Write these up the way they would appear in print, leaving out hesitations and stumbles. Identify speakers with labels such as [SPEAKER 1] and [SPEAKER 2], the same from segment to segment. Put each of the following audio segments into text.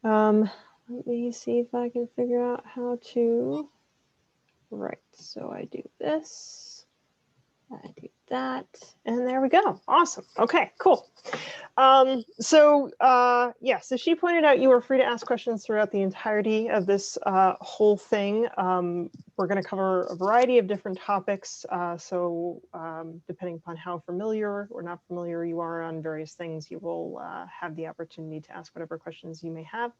[SPEAKER 1] Let me see if I can figure out how to, right, so I do this, I do that, and there we go. Awesome. Okay, cool. Yeah, so she pointed out you are free to ask questions throughout the entirety of this whole thing. We're going to cover a variety of different topics. Depending upon how familiar or not familiar you are on various things, you will have the opportunity to ask whatever questions you may have.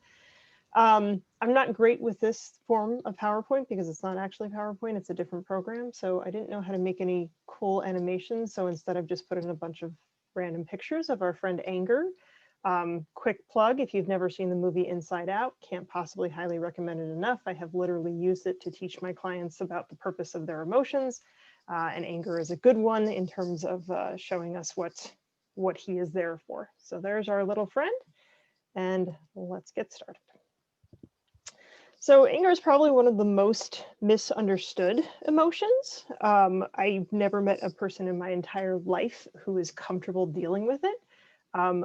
[SPEAKER 1] I'm not great with this form of PowerPoint because it's not actually PowerPoint, it's a different program. So I didn't know how to make any cool animations. So instead I've just put in a bunch of random pictures of our friend Anger. Quick plug, if you've never seen the movie Inside Out, can't possibly highly recommend it enough. I have literally used it to teach my clients about the purpose of their emotions. And anger is a good one in terms of showing us what he is there for. So there's our little friend, and let's get started. So anger is probably one of the most misunderstood emotions. I've never met a person in my entire life who is comfortable dealing with it.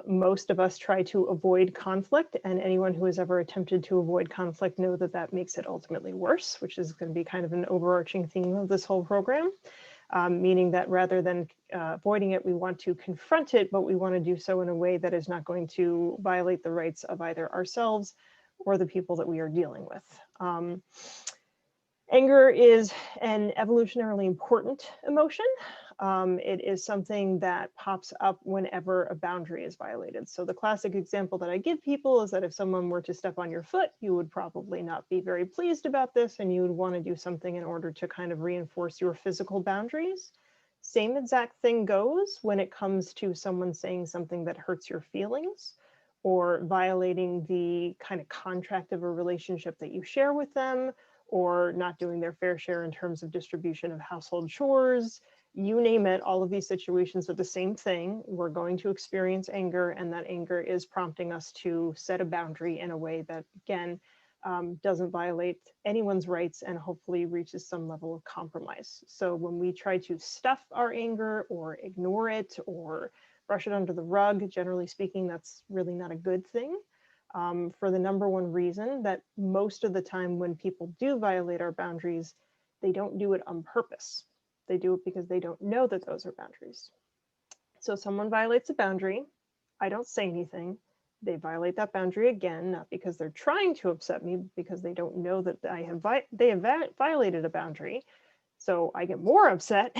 [SPEAKER 1] Most of us try to avoid conflict, and anyone who has ever attempted to avoid conflict know that that makes it ultimately worse, which is going to be kind of an overarching theme of this whole program, meaning that rather than avoiding it, we want to confront it, but we want to do so in a way that is not going to violate the rights of either ourselves or the people that we are dealing with. Anger is an evolutionarily important emotion. It is something that pops up whenever a boundary is violated. So the classic example that I give people is that if someone were to step on your foot, you would probably not be very pleased about this, and you would want to do something in order to kind of reinforce your physical boundaries. Same exact thing goes when it comes to someone saying something that hurts your feelings, or violating the kind of contract of a relationship that you share with them, or not doing their fair share in terms of distribution of household chores. You name it, all of these situations are the same thing. We're going to experience anger, and that anger is prompting us to set a boundary in a way that, again, doesn't violate anyone's rights and hopefully reaches some level of compromise. So when we try to stuff our anger or ignore it or brush it under the rug, generally speaking, that's really not a good thing, for the number one reason that most of the time when people do violate our boundaries, they don't do it on purpose. They do it because they don't know that those are boundaries. So someone violates a boundary, I don't say anything, they violate that boundary again, not because they're trying to upset me, but because they don't know that they have violated a boundary. So I get more upset.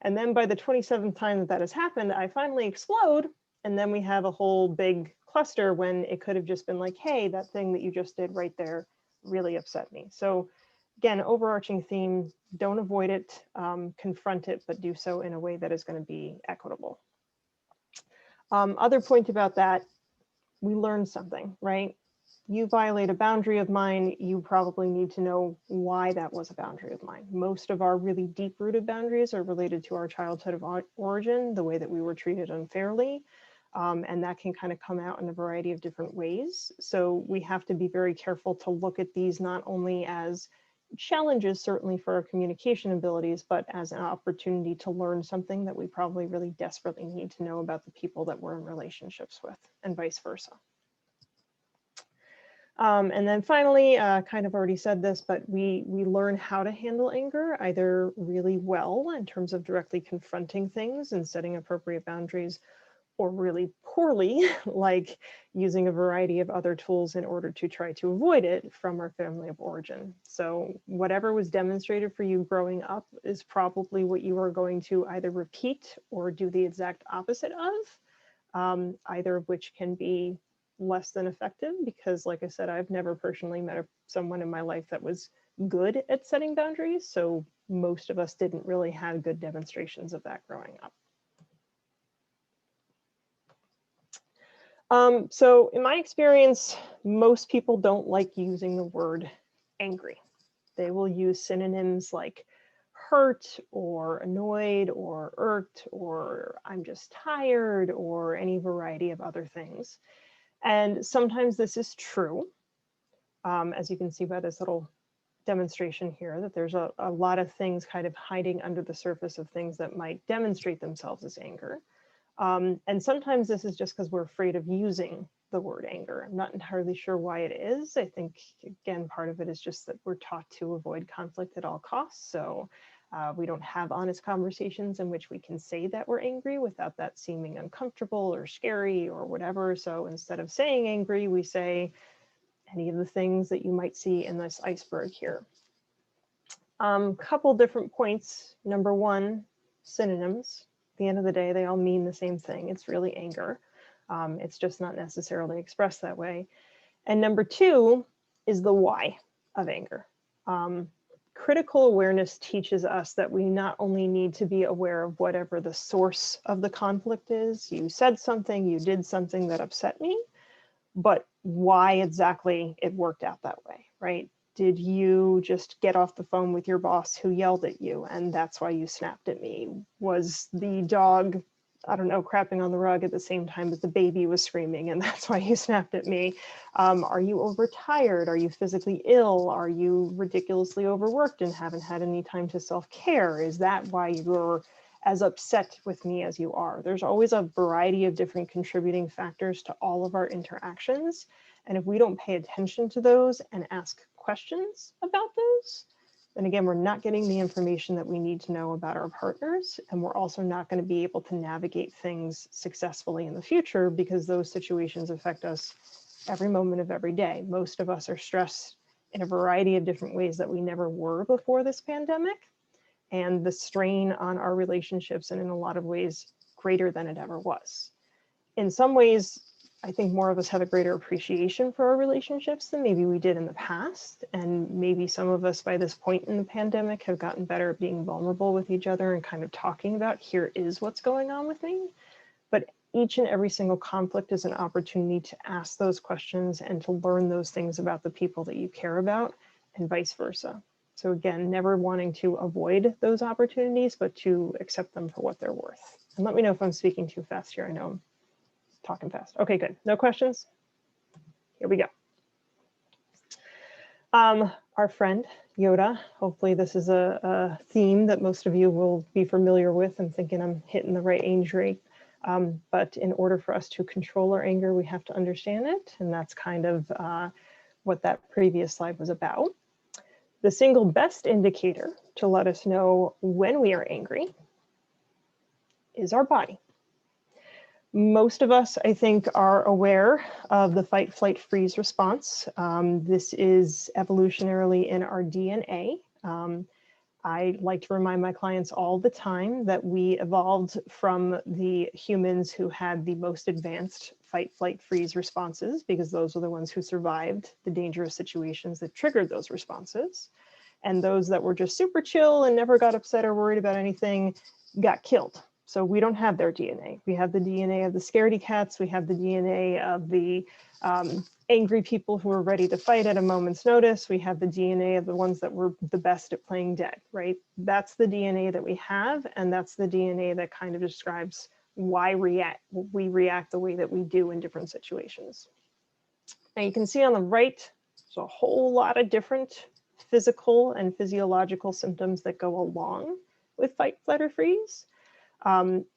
[SPEAKER 1] And then by the 27th time that that has happened, I finally explode. And then we have a whole big cluster when it could have just been like, hey, that thing that you just did right there really upset me. So again, overarching theme, don't avoid it, confront it, but do so in a way that is going to be equitable. Other point about that, we learned something, right? You violate a boundary of mine, you probably need to know why that was a boundary of mine. Most of our really deep-rooted boundaries are related to our childhood of origin, the way that we were treated unfairly, and that can kind of come out in a variety of different ways. So we have to be very careful to look at these not only as challenges, certainly for our communication abilities, but as an opportunity to learn something that we probably really desperately need to know about the people that we're in relationships with, and vice versa. And then finally, kind of already said this, but we learn how to handle anger either really well in terms of directly confronting things and setting appropriate boundaries, or really poorly, like using a variety of other tools in order to try to avoid it from our family of origin. So whatever was demonstrated for you growing up is probably what you are going to either repeat or do the exact opposite of, either of which can be less than effective, because like I said, I've never personally met someone in my life that was good at setting boundaries. So most of us didn't really have good demonstrations of that growing up. So in my experience, most people don't like using the word angry. They will use synonyms like hurt or annoyed or irked or I'm just tired or any variety of other things. And sometimes this is true, as you can see by this little demonstration here, that there's a lot of things kind of hiding under the surface of things that might demonstrate themselves as anger. And sometimes this is just because we're afraid of using the word anger. I'm not entirely sure why it is. I think, again, part of it is just that we're taught to avoid conflict at all costs. So we don't have honest conversations in which we can say that we're angry without that seeming uncomfortable or scary or whatever. So instead of saying angry, we say any of the things that you might see in this iceberg here. Couple different points. Number one, synonyms. At the end of the day, they all mean the same thing. It's really anger. It's just not necessarily expressed that way. And number two is the why of anger. Critical awareness teaches us that we not only need to be aware of whatever the source of the conflict is. You said something, you did something that upset me, but why exactly it worked out that way, right? Did you just get off the phone with your boss who yelled at you and that's why you snapped at me? Was the dog, I don't know, crapping on the rug at the same time that the baby was screaming and that's why you snapped at me? Are you overtired? Are you physically ill? Are you ridiculously overworked and haven't had any time to self-care? Is that why you're as upset with me as you are? There's always a variety of different contributing factors to all of our interactions. And if we don't pay attention to those and ask questions about those, then again, we're not getting the information that we need to know about our partners. And we're also not going to be able to navigate things successfully in the future because those situations affect us every moment of every day. Most of us are stressed in a variety of different ways that we never were before this pandemic. And the strain on our relationships, and in a lot of ways, greater than it ever was. In some ways, I think more of us have a greater appreciation for our relationships than maybe we did in the past. And maybe some of us by this point in the pandemic have gotten better at being vulnerable with each other and kind of talking about, here is what's going on with me. But each and every single conflict is an opportunity to ask those questions and to learn those things about the people that you care about and vice versa. So again, never wanting to avoid those opportunities, but to accept them for what they're worth. And let me know if I'm speaking too fast here. I know I'm talking fast. Okay, good. No questions? Here we go. Our friend Yoda, hopefully this is a theme that most of you will be familiar with. I'm thinking I'm hitting the right age rate. But in order for us to control our anger, we have to understand it. And that's kind of what that previous slide was about. The single best indicator to let us know when we are angry is our body. Most of us, I think, are aware of the fight, flight, freeze response. This is evolutionarily in our DNA. I like to remind my clients all the time that we evolved from the humans who had the most advanced fight, flight, freeze responses, because those are the ones who survived the dangerous situations that triggered those responses. And those that were just super chill and never got upset or worried about anything got killed. So we don't have their DNA. We have the DNA of the scaredy cats. We have the DNA of the angry people who are ready to fight at a moment's notice. We have the DNA of the ones that were the best at playing dead, right? That's the DNA that we have. And that's the DNA that kind of describes why we react the way that we do in different situations. Now you can see on the right, there's a whole lot of different physical and physiological symptoms that go along with fight, flight, or freeze.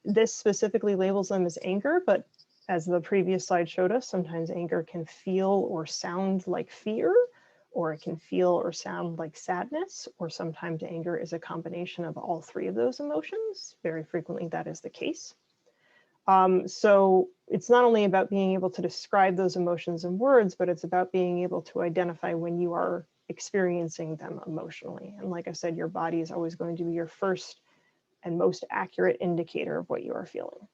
[SPEAKER 1] This specifically labels them as anger, but as the previous slide showed us, sometimes anger can feel or sound like fear, or it can feel or sound like sadness, or sometimes anger is a combination of all three of those emotions. Very frequently that is the case. So it's not only about being able to describe those emotions in words, but it's about being able to identify when you are experiencing them emotionally. And like I said, your body is always going to be your first and most accurate indicator of what you are feeling.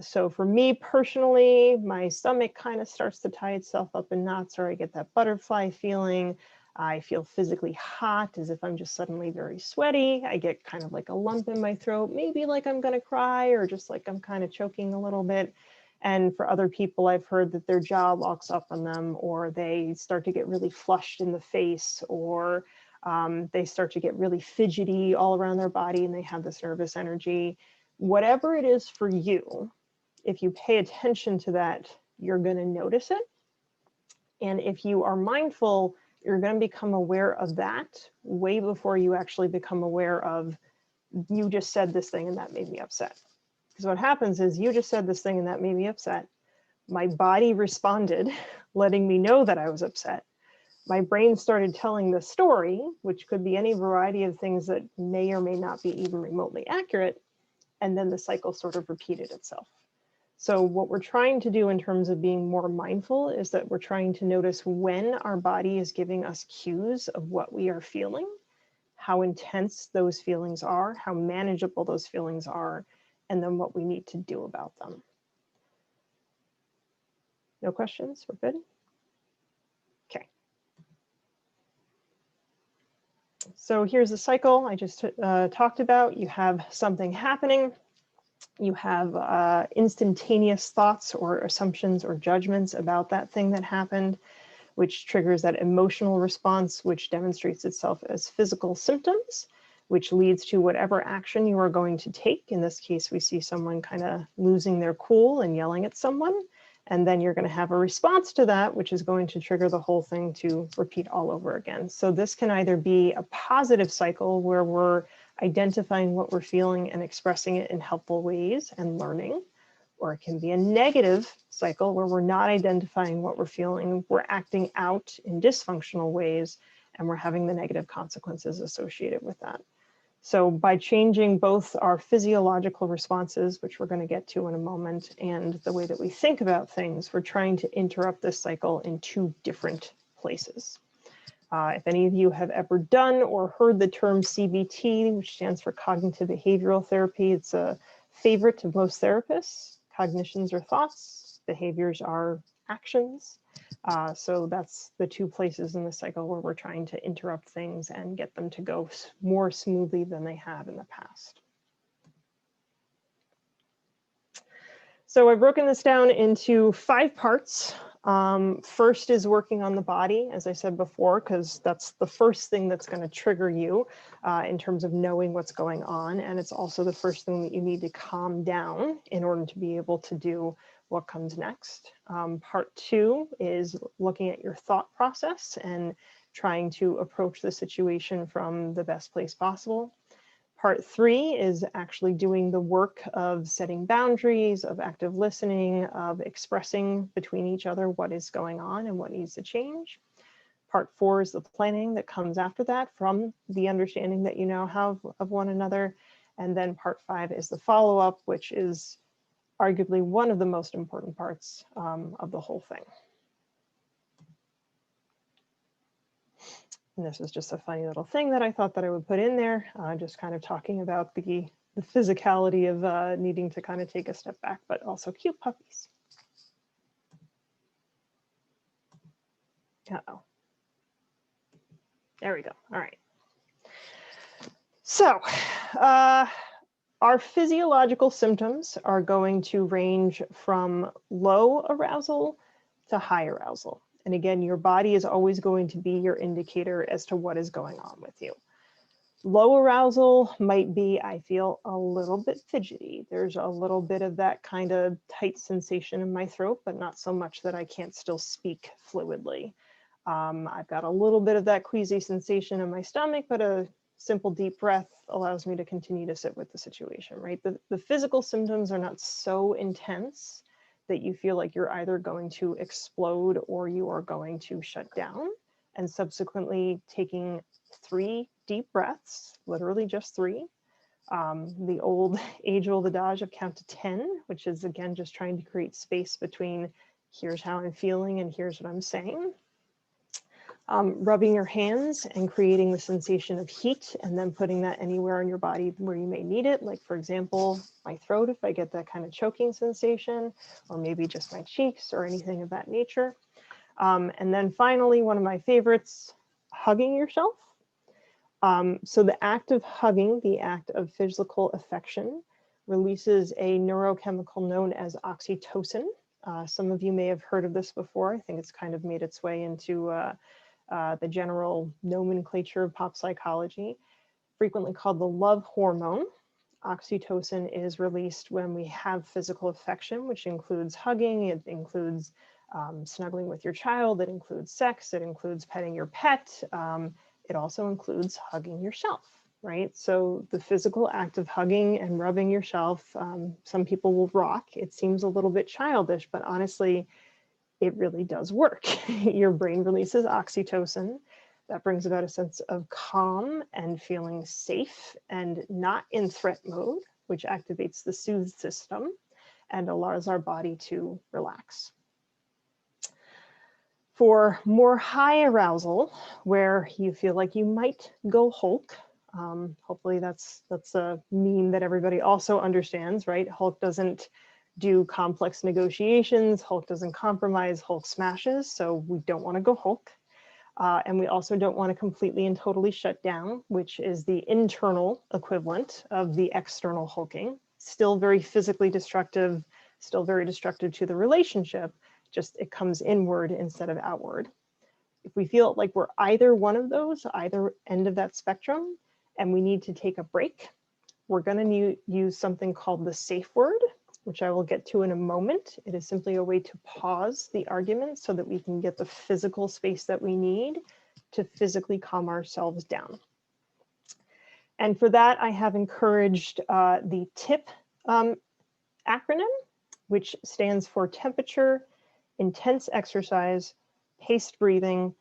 [SPEAKER 1] So for me personally, my stomach kind of starts to tie itself up in knots, or I get that butterfly feeling. I feel physically hot, as if I'm just suddenly very sweaty. I get kind of like a lump in my throat, maybe like I'm gonna cry, or just like I'm kind of choking a little bit. And for other people, I've heard that their jaw locks up on them, or they start to get really flushed in the face, or they start to get really fidgety all around their body and they have this nervous energy. Whatever it is for you, if you pay attention to that, you're going to notice it. And if you are mindful, you're going to become aware of that way before you actually become aware of, you just said this thing and that made me upset. Because what happens is you just said this thing and that made me upset. My body responded, letting me know that I was upset. My brain started telling the story, which could be any variety of things that may or may not be even remotely accurate. And then the cycle sort of repeated itself. So what we're trying to do in terms of being more mindful is that we're trying to notice when our body is giving us cues of what we are feeling, how intense those feelings are, how manageable those feelings are, and then what we need to do about them. No questions? We're good? Okay. So here's the cycle I just talked about. You have something happening. You have instantaneous thoughts or assumptions or judgments about that thing that happened, which triggers that emotional response, which demonstrates itself as physical symptoms, which leads to whatever action you are going to take. In this case, we see someone kind of losing their cool and yelling at someone. And then you're going to have a response to that, which is going to trigger the whole thing to repeat all over again. So this can either be a positive cycle where we're identifying what we're feeling and expressing it in helpful ways and learning, or it can be a negative cycle where we're not identifying what we're feeling, we're acting out in dysfunctional ways, and we're having the negative consequences associated with that. So by changing both our physiological responses, which we're going to get to in a moment, and the way that we think about things, we're trying to interrupt this cycle in two different places. If any of you have ever done or heard the term CBT, which stands for Cognitive Behavioral Therapy, it's a favorite of most therapists. Cognitions are thoughts, behaviors are actions. So that's the two places in the cycle where we're trying to interrupt things and get them to go more smoothly than they have in the past. So I've broken this down into 5 parts. First is working on the body, as I said before, because that's the first thing that's going to trigger you in terms of knowing what's going on. And it's also the first thing that you need to calm down in order to be able to do what comes next. Part 2 is looking at your thought process and trying to approach the situation from the best place possible. Part 3 is actually doing the work of setting boundaries, of active listening, of expressing between each other what is going on and what needs to change. Part 4 is the planning that comes after that from the understanding that you now have of one another. And then part 5 is the follow-up, which is arguably one of the most important parts of the whole thing. And this is just a funny little thing that I thought that I would put in there, just kind of talking about the physicality of needing to kind of take a step back, but also cute puppies. Uh-oh. There we go. All right. So our physiological symptoms are going to range from low arousal to high arousal. And again, your body is always going to be your indicator as to what is going on with you. Low arousal might be, I feel a little bit fidgety. There's a little bit of that kind of tight sensation in my throat, but not so much that I can't still speak fluidly. I've got a little bit of that queasy sensation in my stomach, but a simple deep breath allows me to continue to sit with the situation, right? The physical symptoms are not so intense that you feel like you're either going to explode or you are going to shut down. And subsequently taking 3 deep breaths, literally just 3. The old age-old adage of count to 10, which is again, just trying to create space between here's how I'm feeling and here's what I'm saying. Rubbing your hands and creating the sensation of heat and then putting that anywhere on your body where you may need it. Like for example, my throat, if I get that kind of choking sensation, or maybe just my cheeks or anything of that nature. And then finally, one of my favorites, hugging yourself. So the act of hugging, the act of physical affection, releases a neurochemical known as oxytocin. Some of you may have heard of this before. I think it's kind of made its way into the general nomenclature of pop psychology, frequently called the love hormone. Oxytocin is released when we have physical affection, which includes hugging, it includes snuggling with your child, it includes sex, it includes petting your pet, it also includes hugging yourself. right? So the physical act of hugging and rubbing yourself, some people will rock. It seems a little bit childish, but honestly, it really does work. Your brain releases oxytocin. That brings about a sense of calm and feeling safe and not in threat mode, which activates the soothe system and allows our body to relax. For more high arousal, where you feel like you might go Hulk, hopefully that's a meme that everybody also understands, right? Hulk doesn't do complex negotiations, Hulk doesn't compromise, Hulk smashes, so we don't want to go Hulk. And we also don't want to completely and totally shut down, which is the internal equivalent of the external hulking. Still very physically destructive, still very destructive to the relationship, just it comes inward instead of outward. If we feel like we're either one of those, either end of that spectrum, and we need to take a break, we're going to use something called the safe word, which I will get to in a moment. It is simply a way to pause the argument so that we can get the physical space that we need to physically calm ourselves down. And for that, I have encouraged the TIP acronym, which stands for temperature, intense exercise, paced breathing,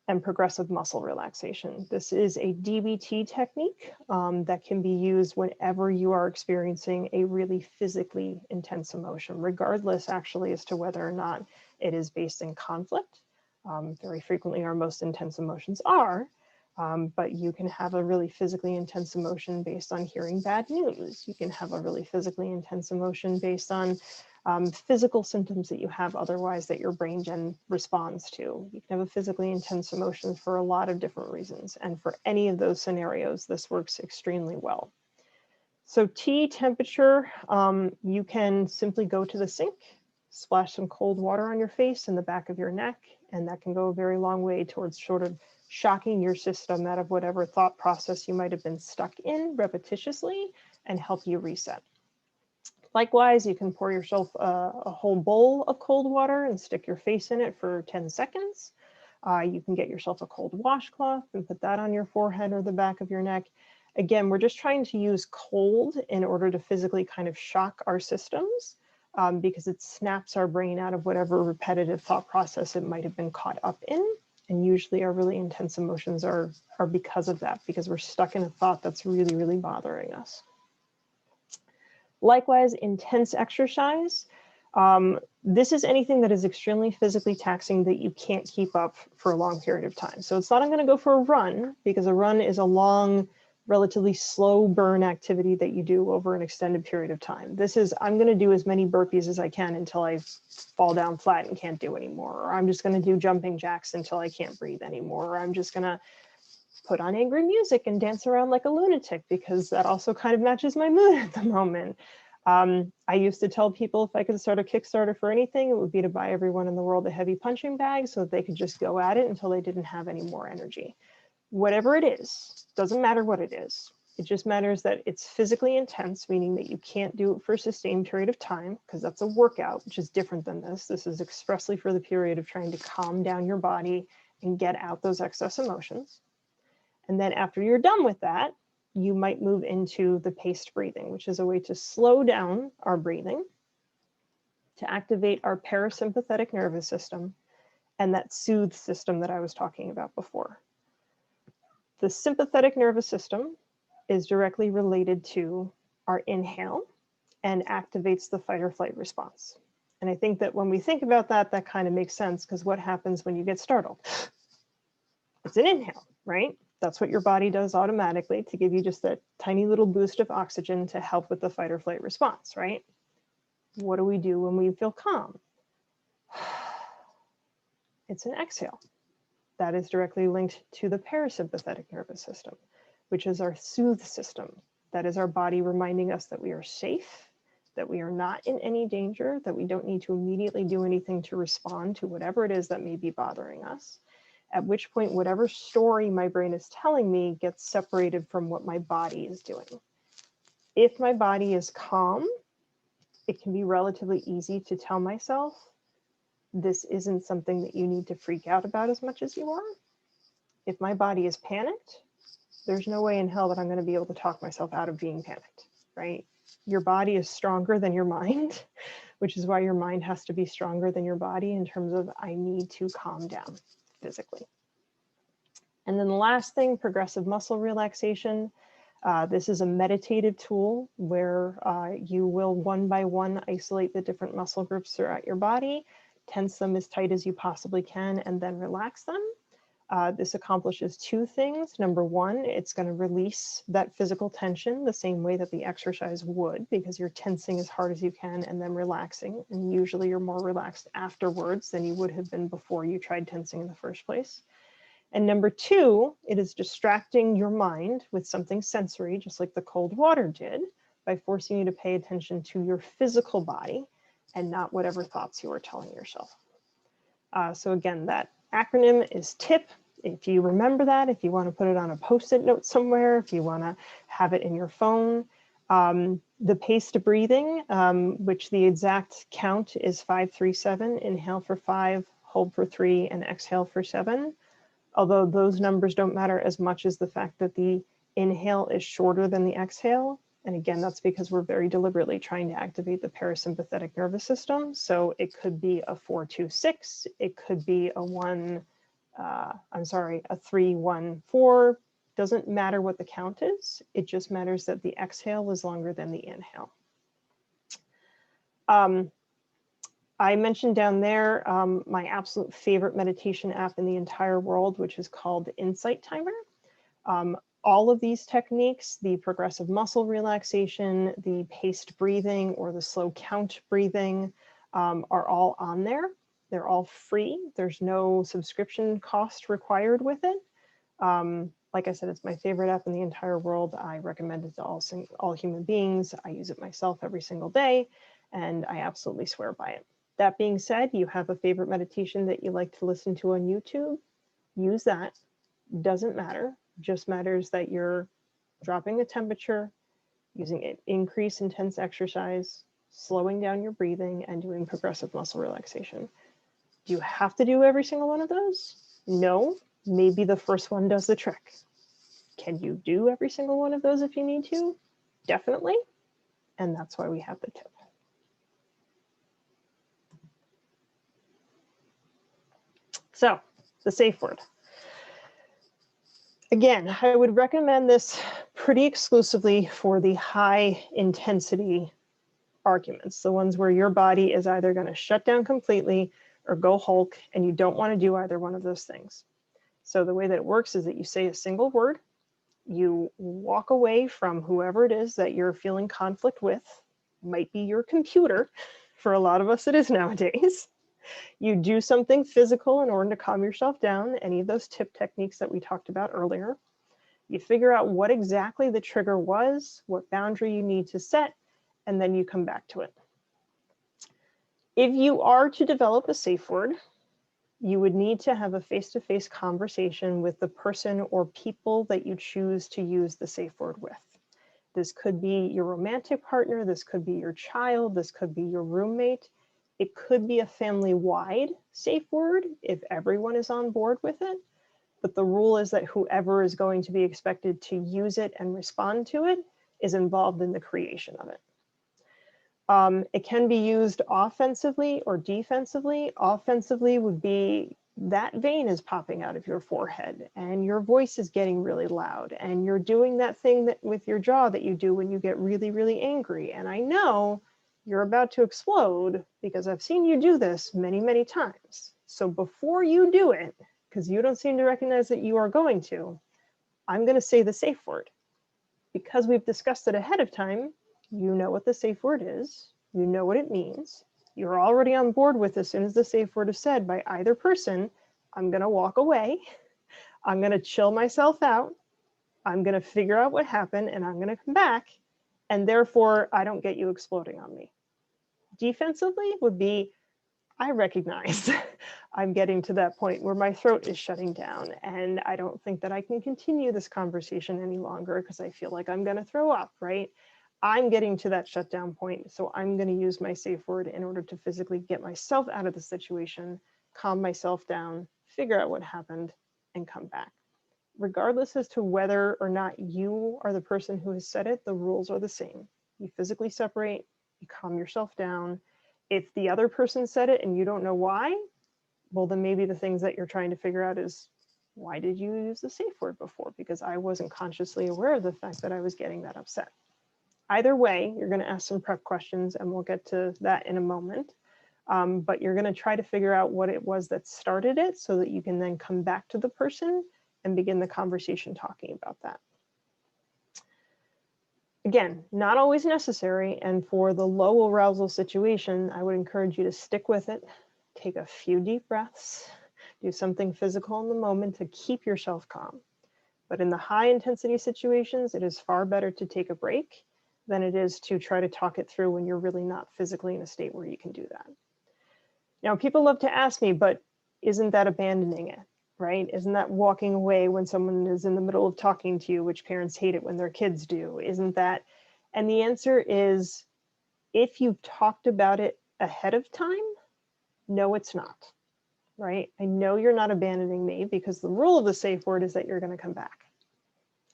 [SPEAKER 1] and progressive muscle relaxation. This is a DBT technique that can be used whenever you are experiencing a really physically intense emotion, regardless actually as to whether or not it is based in conflict. Very frequently our most intense emotions are, but you can have a really physically intense emotion based on hearing bad news. You can have a really physically intense emotion based on physical symptoms that you have otherwise that your brain gen responds to. You can have a physically intense emotion for a lot of different reasons. And for any of those scenarios, this works extremely well. So T, temperature, you can simply go to the sink, splash some cold water on your face and the back of your neck, and that can go a very long way towards sort of shocking your system out of whatever thought process you might have been stuck in repetitiously and help you reset. Likewise, you can pour yourself a whole bowl of cold water and stick your face in it for 10 seconds. You can get yourself a cold washcloth and put that on your forehead or the back of your neck. Again, we're just trying to use cold in order to physically kind of shock our systems because it snaps our brain out of whatever repetitive thought process it might have been caught up in. And usually our really intense emotions are because of that, because we're stuck in a thought that's really, really bothering us. Likewise, intense exercise. This is anything that is extremely physically taxing that you can't keep up for a long period of time. So it's not I'm going to go for a run, because a run is a long, relatively slow burn activity that you do over an extended period of time. This is I'm going to do as many burpees as I can until I fall down flat and can't do anymore. Or I'm just going to do jumping jacks until I can't breathe anymore. Or I'm just going to put on angry music and dance around like a lunatic, because that also kind of matches my mood at the moment. I used to tell people if I could start a Kickstarter for anything, it would be to buy everyone in the world a heavy punching bag so that they could just go at it until they didn't have any more energy. Whatever it is, doesn't matter what it is. It just matters that it's physically intense, meaning that you can't do it for a sustained period of time, because that's a workout, which is different than this. This is expressly for the period of trying to calm down your body and get out those excess emotions. And then after you're done with that, you might move into the paced breathing, which is a way to slow down our breathing, to activate our parasympathetic nervous system, and that soothe system that I was talking about before. The sympathetic nervous system is directly related to our inhale and activates the fight or flight response. And I think that when we think about that, that kind of makes sense, because what happens when you get startled? It's an inhale, right? That's what your body does automatically to give you just that tiny little boost of oxygen to help with the fight or flight response, right? What do we do when we feel calm? It's an exhale. That is directly linked to the parasympathetic nervous system, which is our soothe system. That is our body reminding us that we are safe, that we are not in any danger, that we don't need to immediately do anything to respond to whatever it is that may be bothering us. At which point, whatever story my brain is telling me gets separated from what my body is doing. If my body is calm, it can be relatively easy to tell myself, this isn't something that you need to freak out about as much as you are. If my body is panicked, there's no way in hell that I'm going to be able to talk myself out of being panicked, right? Your body is stronger than your mind, which is why your mind has to be stronger than your body in terms of I need to calm down physically. And then the last thing, progressive muscle relaxation. This is a meditative tool where you will one by one isolate the different muscle groups throughout your body, tense them as tight as you possibly can, and then relax them. This accomplishes two things. Number one, it's going to release that physical tension the same way that the exercise would, because you're tensing as hard as you can and then relaxing. And usually you're more relaxed afterwards than you would have been before you tried tensing in the first place. And number two, it is distracting your mind with something sensory, just like the cold water did, by forcing you to pay attention to your physical body and not whatever thoughts you were telling yourself. So again, that acronym is TIP. If you remember that, if you want to put it on a Post-it note somewhere, if you want to have it in your phone, the paced breathing, which the exact count is 5-3-7, inhale for 5, hold for 3, and exhale for 7. Although those numbers don't matter as much as the fact that the inhale is shorter than the exhale. And again, that's because we're very deliberately trying to activate the parasympathetic nervous system. So it could be a 4-2-6, it could be a 3-1-4. Doesn't matter what the count is. It just matters that the exhale is longer than the inhale. I mentioned down there my absolute favorite meditation app in the entire world, which is called Insight Timer. All of these techniques, the progressive muscle relaxation, the paced breathing, or the slow count breathing, are all on there. They're all free. There's no subscription cost required with it. Like I said, it's my favorite app in the entire world. I recommend it to all human beings. I use it myself every single day, and I absolutely swear by it. That being said, you have a favorite meditation that you like to listen to on YouTube, use that. Doesn't matter. Just matters that you're dropping the temperature, using an increased intense exercise, slowing down your breathing, and doing progressive muscle relaxation. Do you have to do every single one of those? No. Maybe the first one does the trick. Can you do every single one of those if you need to? Definitely. And that's why we have the tip. So, the safe word. Again, I would recommend this pretty exclusively for the high intensity arguments, the ones where your body is either going to shut down completely or go Hulk, and you don't want to do either one of those things. So the way that it works is that you say a single word, you walk away from whoever it is that you're feeling conflict with, might be your computer, for a lot of us it is nowadays. You do something physical in order to calm yourself down, any of those tip techniques that we talked about earlier. You figure out what exactly the trigger was, what boundary you need to set, and then you come back to it. If you are to develop a safe word, you would need to have a face-to-face conversation with the person or people that you choose to use the safe word with. This could be your romantic partner, this could be your child, this could be your roommate. It could be a family-wide safe word if everyone is on board with it. But the rule is that whoever is going to be expected to use it and respond to it is involved in the creation of it. It can be used offensively or defensively. Offensively would be that vein is popping out of your forehead and your voice is getting really loud and you're doing that thing that with your jaw that you do when you get really, really angry. And I know you're about to explode because I've seen you do this many, many times. So before you do it, because you don't seem to recognize that you are going to, I'm going to say the safe word. Because we've discussed it ahead of time, you know what the safe word is, you know what it means, you're already on board with as soon as the safe word is said by either person, I'm going to walk away, I'm going to chill myself out, I'm going to figure out what happened, and I'm going to come back, and therefore I don't get you exploding on me. Defensively would be, I recognize I'm getting to that point where my throat is shutting down and I don't think that I can continue this conversation any longer because I feel like I'm going to throw up, right? I'm getting to that shutdown point, so I'm going to use my safe word in order to physically get myself out of the situation, calm myself down, figure out what happened, and come back. regardless as to whether or not you are the person who has said it, the rules are the same. You physically separate, you calm yourself down. If the other person said it and you don't know why, well, then maybe the things that you're trying to figure out is, why did you use the safe word before? Because I wasn't consciously aware of the fact that I was getting that upset. Either way, you're going to ask some prep questions, and we'll get to that in a moment. But you're going to try to figure out what it was that started it so that you can then come back to the person and begin the conversation talking about that. Again, not always necessary. And for the low arousal situation, I would encourage you to stick with it. Take a few deep breaths, do something physical in the moment to keep yourself calm. But in the high intensity situations, it is far better to take a break than it is to try to talk it through when you're really not physically in a state where you can do that. Now, people love to ask me, but isn't that abandoning it, right? Isn't that walking away when someone is in the middle of talking to you, which parents hate it when their kids do? Isn't that? And the answer is, if you've talked about it ahead of time, no, it's not, right? I know you're not abandoning me because the rule of the safe word is that you're going to come back.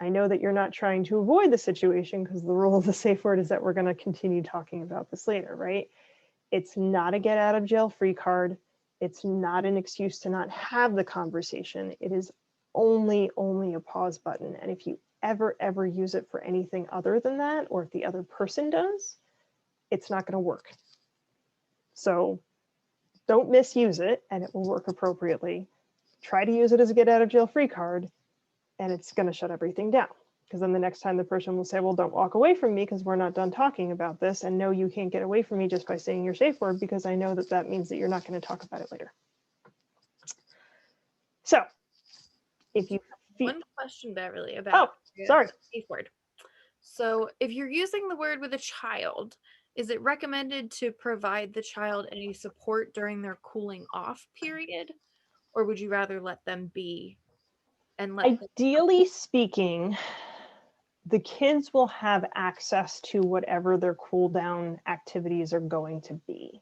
[SPEAKER 1] I know that you're not trying to avoid the situation because the rule of the safe word is that we're going to continue talking about this later, right? It's not a get out of jail free card. It's not an excuse to not have the conversation. It is only a pause button. And if you ever use it for anything other than that, or if the other person does, it's not going to work. So don't misuse it, and it will work appropriately. Try to use it as a get out of jail free card, and it's going to shut everything down. Because then the next time the person will say, well, don't walk away from me because we're not done talking about this. And no, you can't get away from me just by saying your safe word, because I know that that means that you're not going to talk about it later. So if you feel...
[SPEAKER 2] One question, Beverly, about
[SPEAKER 1] sorry.
[SPEAKER 2] safe word. So if you're using the word with a child, is it recommended to provide the child any support during their cooling off period? Or would you rather let them be and let them...
[SPEAKER 1] Ideally speaking, the kids will have access to whatever their cool down activities are going to be.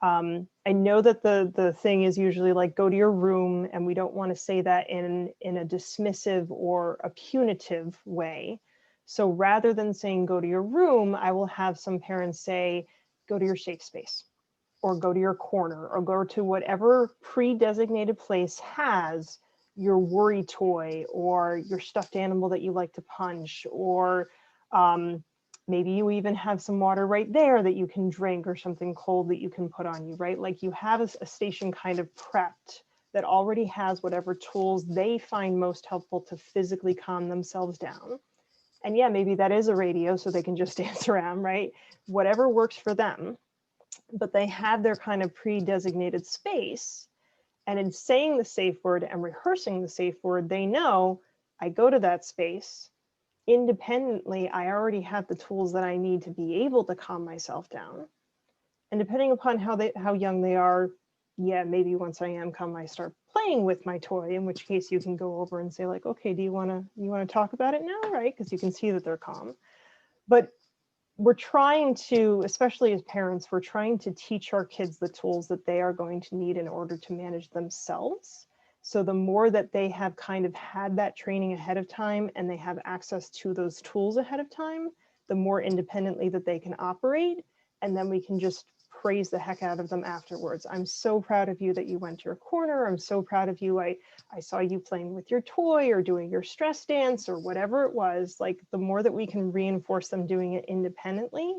[SPEAKER 1] I know that the thing is usually like, go to your room, and we don't want to say that in a dismissive or a punitive way. So rather than saying go to your room, I will have some parents say, go to your safe space, or go to your corner, or go to whatever pre-designated place has your worry toy or your stuffed animal that you like to punch, or maybe you even have some water right there that you can drink, or something cold that you can put on you, right? Like you have a station kind of prepped that already has whatever tools they find most helpful to physically calm themselves down. And yeah, maybe that is a radio so they can just dance around, right? Whatever works for them, but they have their kind of pre-designated space. And in saying the safe word and rehearsing the safe word, they know, I go to that space independently. I already have the tools that I need to be able to calm myself down. And depending upon how young they are, yeah, maybe once I am calm, I start playing with my toy, in which case you can go over and say like, okay, do you want to talk about it now, right? Because you can see that they're calm. But we're trying to, especially as parents, we're trying to teach our kids the tools that they are going to need in order to manage themselves. So the more that they have kind of had that training ahead of time, and they have access to those tools ahead of time, the more independently that they can operate. And then we can just praise the heck out of them afterwards. I'm so proud of you that you went to your corner. I'm so proud of you. I saw you playing with your toy or doing your stress dance or whatever it was. Like, the more that we can reinforce them doing it independently,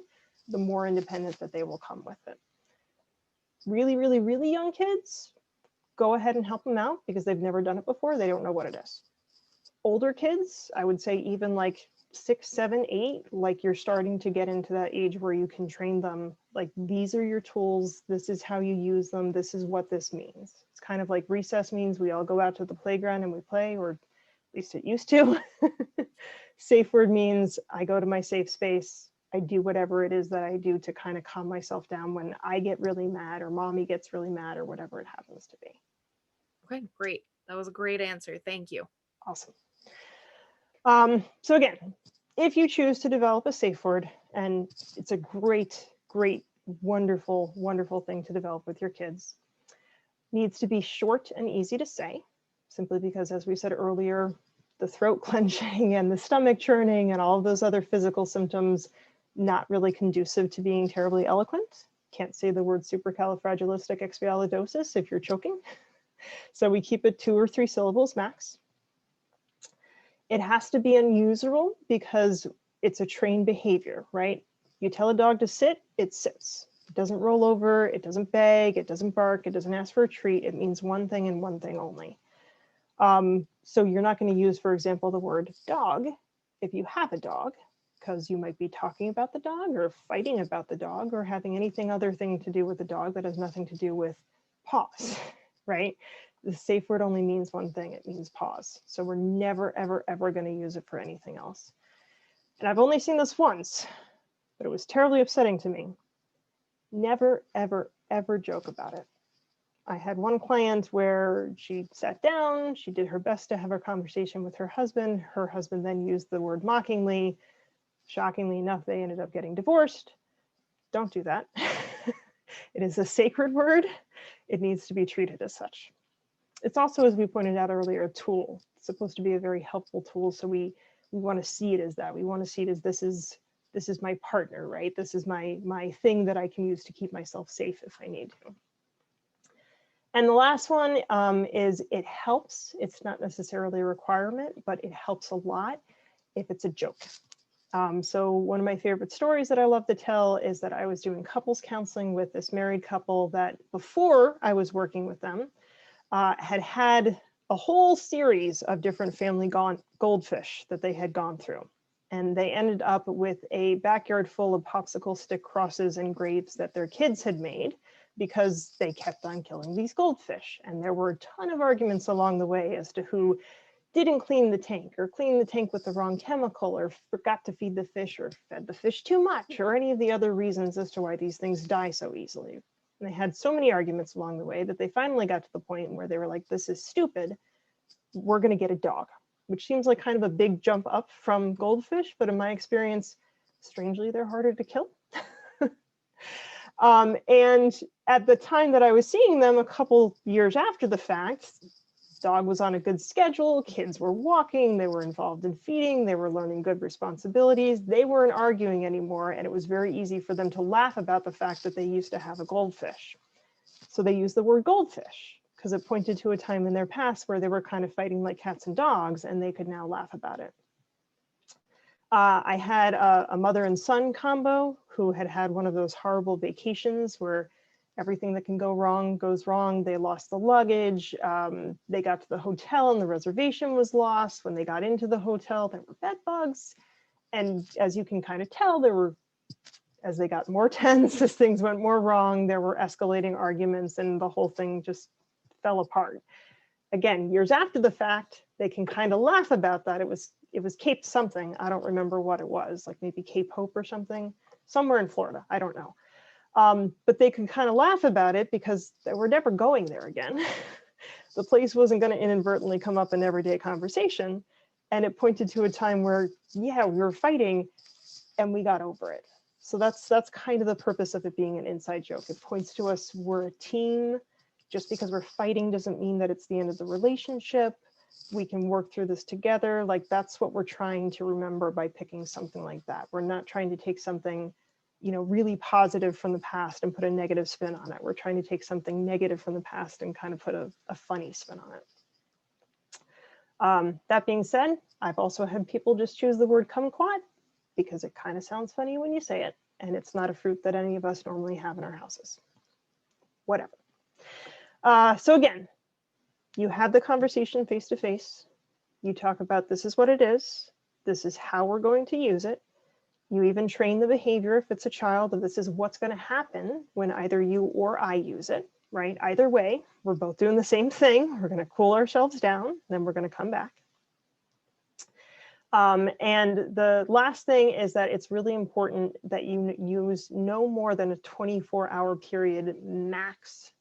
[SPEAKER 1] the more independent that they will come with it. Really young kids, go ahead and help them out because they've never done it before. They don't know what it is. Older kids, I would say even like 6, 7, 8, like you're starting to get into that age where you can train them. Like, these are your tools. This is how you use them. This is what this means. It's kind of like recess means we all go out to the playground and we play, or at least it used to. Safe word means I go to my safe space. I do whatever it is that I do to kind of calm myself down when I get really mad, or mommy gets really mad, or whatever it happens to be.
[SPEAKER 2] Okay, great. That was a great answer. Thank you.
[SPEAKER 1] Awesome. So again, if you choose to develop a safe word, and it's a great, wonderful thing to develop with your kids, needs to be short and easy to say, simply because, as we said earlier, the throat clenching and the stomach churning and all of those other physical symptoms, not really conducive to being terribly eloquent. Can't say the word supercalifragilisticexpialidocious if you're choking. So we keep it 2 or 3 syllables max. It has to be unusual because it's a trained behavior, right? You tell a dog to sit, it sits. It doesn't roll over, it doesn't beg, it doesn't bark, it doesn't ask for a treat. It means one thing and one thing only. So you're not going to use, for example, the word dog if you have a dog, because you might be talking about the dog or fighting about the dog or having anything other thing to do with the dog that has nothing to do with paws, right? The safe word only means one thing, it means paws. So we're never, ever, ever going to use it for anything else. And I've only seen this once, but it was terribly upsetting to me. Never, ever, ever joke about it. I had one client where she sat down, she did her best to have a conversation with her husband. Her husband then used the word mockingly. Shockingly enough, they ended up getting divorced. Don't do that. It is a sacred word. It needs to be treated as such. It's also, as we pointed out earlier, a tool. It's supposed to be a very helpful tool. So we want to see it as that. We want to see it as this is my partner, right? This is my thing that I can use to keep myself safe if I need to. And the last one is it helps. It's not necessarily a requirement, but it helps a lot if it's a joke. So one of my favorite stories that I love to tell is that I was doing couples counseling with this married couple that before I was working with them had a whole series of different family goldfish that they had gone through. And they ended up with a backyard full of popsicle stick crosses and graves that their kids had made because they kept on killing these goldfish. And there were a ton of arguments along the way as to who didn't clean the tank or clean the tank with the wrong chemical or forgot to feed the fish or fed the fish too much or any of the other reasons as to why these things die so easily. And they had so many arguments along the way that they finally got to the point where they were like, this is stupid. We're going to get a dog, which seems like kind of a big jump up from goldfish. But in my experience, strangely, they're harder to kill. And at the time that I was seeing them, a couple years after the fact, dog was on a good schedule, kids were walking, they were involved in feeding, they were learning good responsibilities, they weren't arguing anymore, and it was very easy for them to laugh about the fact that they used to have a goldfish. So they used the word goldfish because it pointed to a time in their past where they were kind of fighting like cats and dogs, and they could now laugh about it. I had a mother and son combo who had one of those horrible vacations where everything that can go wrong goes wrong. They lost the luggage. They got to the hotel and the reservation was lost. When they got into the hotel, there were bed bugs. And as you can kind of tell, as they got more tense, as things went more wrong, there were escalating arguments and the whole thing just fell apart. Again, years after the fact, they can kind of laugh about that. It was Cape something. I don't remember what it was, like maybe Cape Hope or something, somewhere in Florida. I don't know. But they could kind of laugh about it because they were never going there again. The place wasn't going to inadvertently come up in everyday conversation. And it pointed to a time where, yeah, we were fighting and we got over it. So that's kind of the purpose of it being an inside joke. It points to us, we're a team. Just because we're fighting doesn't mean that it's the end of the relationship. We can work through this together. Like that's what we're trying to remember by picking something like that. We're not trying to take something, really positive from the past and put a negative spin on it. We're trying to take something negative from the past and kind of put a funny spin on it. That being said, I've also had people just choose the word kumquat because it kind of sounds funny when you say it, and it's not a fruit that any of us normally have in our houses. Whatever. So again, you have the conversation face to face. You talk about this is what it is. This is how we're going to use it. You even train the behavior if it's a child, that this is what's going to happen when either you or I use it, right? Either way, we're both doing the same thing. We're going to cool ourselves down, then we're going to come back. And the last thing is that it's really important that you use no more than a 24-hour period max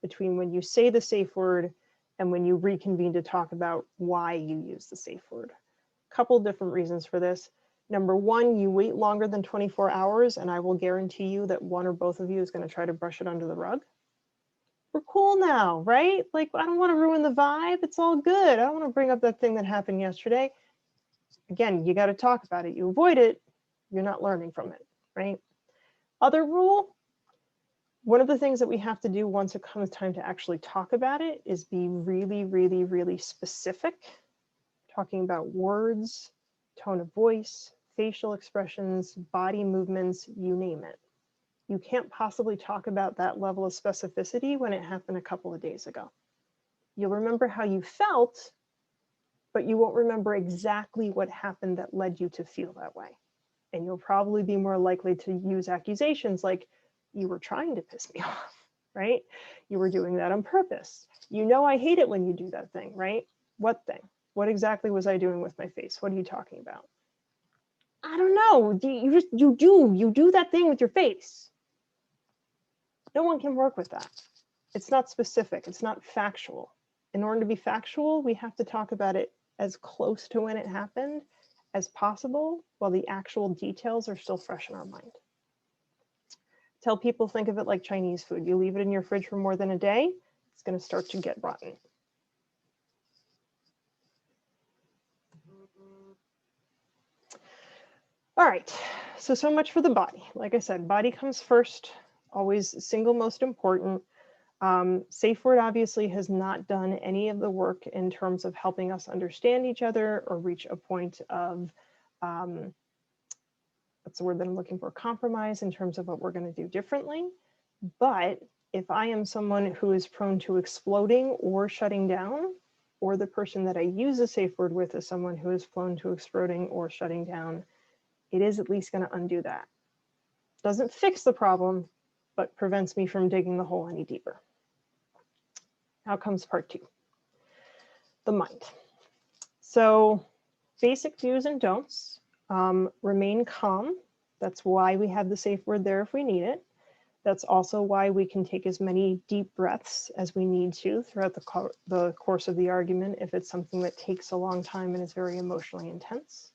[SPEAKER 1] between when you say the safe word and when you reconvene to talk about why you use the safe word. A couple different reasons for this. Number one, you wait longer than 24 hours and I will guarantee you that one or both of you is going to try to brush it under the rug. We're cool now, right? Like, I don't want to ruin the vibe. It's all good. I don't want to bring up that thing that happened yesterday. Again, you got to talk about it. You avoid it, you're not learning from it, right? Other rule, one of the things that we have to do once it comes time to actually talk about it is be really, really, really specific, talking about words, tone of voice, facial expressions, body movements, you name it. You can't possibly talk about that level of specificity when it happened a couple of days ago. You'll remember how you felt, but you won't remember exactly what happened that led you to feel that way. And you'll probably be more likely to use accusations like, you were trying to piss me off, right? You were doing that on purpose. You know I hate it when you do that thing, right? What thing? What exactly was I doing with my face? What are you talking about? I don't know. You do that thing with your face. No one can work with that. It's not specific. It's not factual. In order to be factual, we have to talk about it as close to when it happened as possible while the actual details are still fresh in our mind. Tell people, think of it like Chinese food. You leave it in your fridge for more than a day, it's going to start to get rotten. All right, so much for the body. Like I said, body comes first, always single most important. Safe word obviously has not done any of the work in terms of helping us understand each other or reach a point of, that's the word that I'm looking for, compromise in terms of what we're going to do differently. But if I am someone who is prone to exploding or shutting down, or the person that I use a safe word with is someone who is prone to exploding or shutting down, it is at least going to undo that. Doesn't fix the problem, but prevents me from digging the hole any deeper. Now comes part 2, the mind. So basic do's and don'ts. Remain calm. That's why we have the safe word there if we need it. That's also why we can take as many deep breaths as we need to throughout the course of the argument if it's something that takes a long time and is very emotionally intense.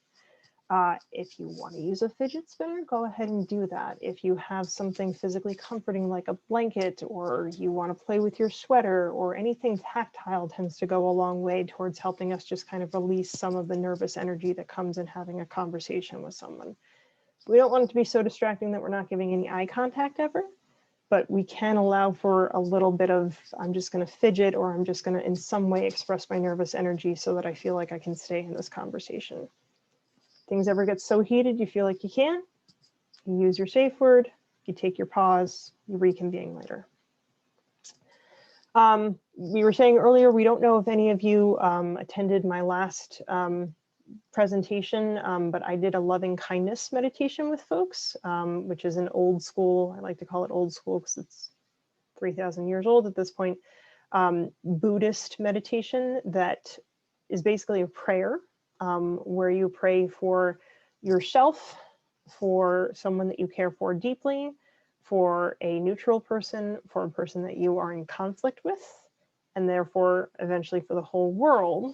[SPEAKER 1] If you want to use a fidget spinner, go ahead and do that. If you have something physically comforting like a blanket, or you want to play with your sweater, or anything tactile tends to go a long way towards helping us just kind of release some of the nervous energy that comes in having a conversation with someone. We don't want it to be so distracting that we're not giving any eye contact ever, but we can allow for a little bit of, I'm just going to fidget, or I'm just going to in some way express my nervous energy so that I feel like I can stay in this conversation. Things ever get so heated you feel like you can't, you use your safe word, you take your pause, you reconvene later. We were saying earlier, we don't know if any of you attended my last presentation, but I did a loving kindness meditation with folks, which is an old school, I like to call it old school because it's 3,000 years old at this point, Buddhist meditation that is basically a prayer where you pray for yourself, for someone that you care for deeply, for a neutral person, for a person that you are in conflict with, and therefore eventually for the whole world,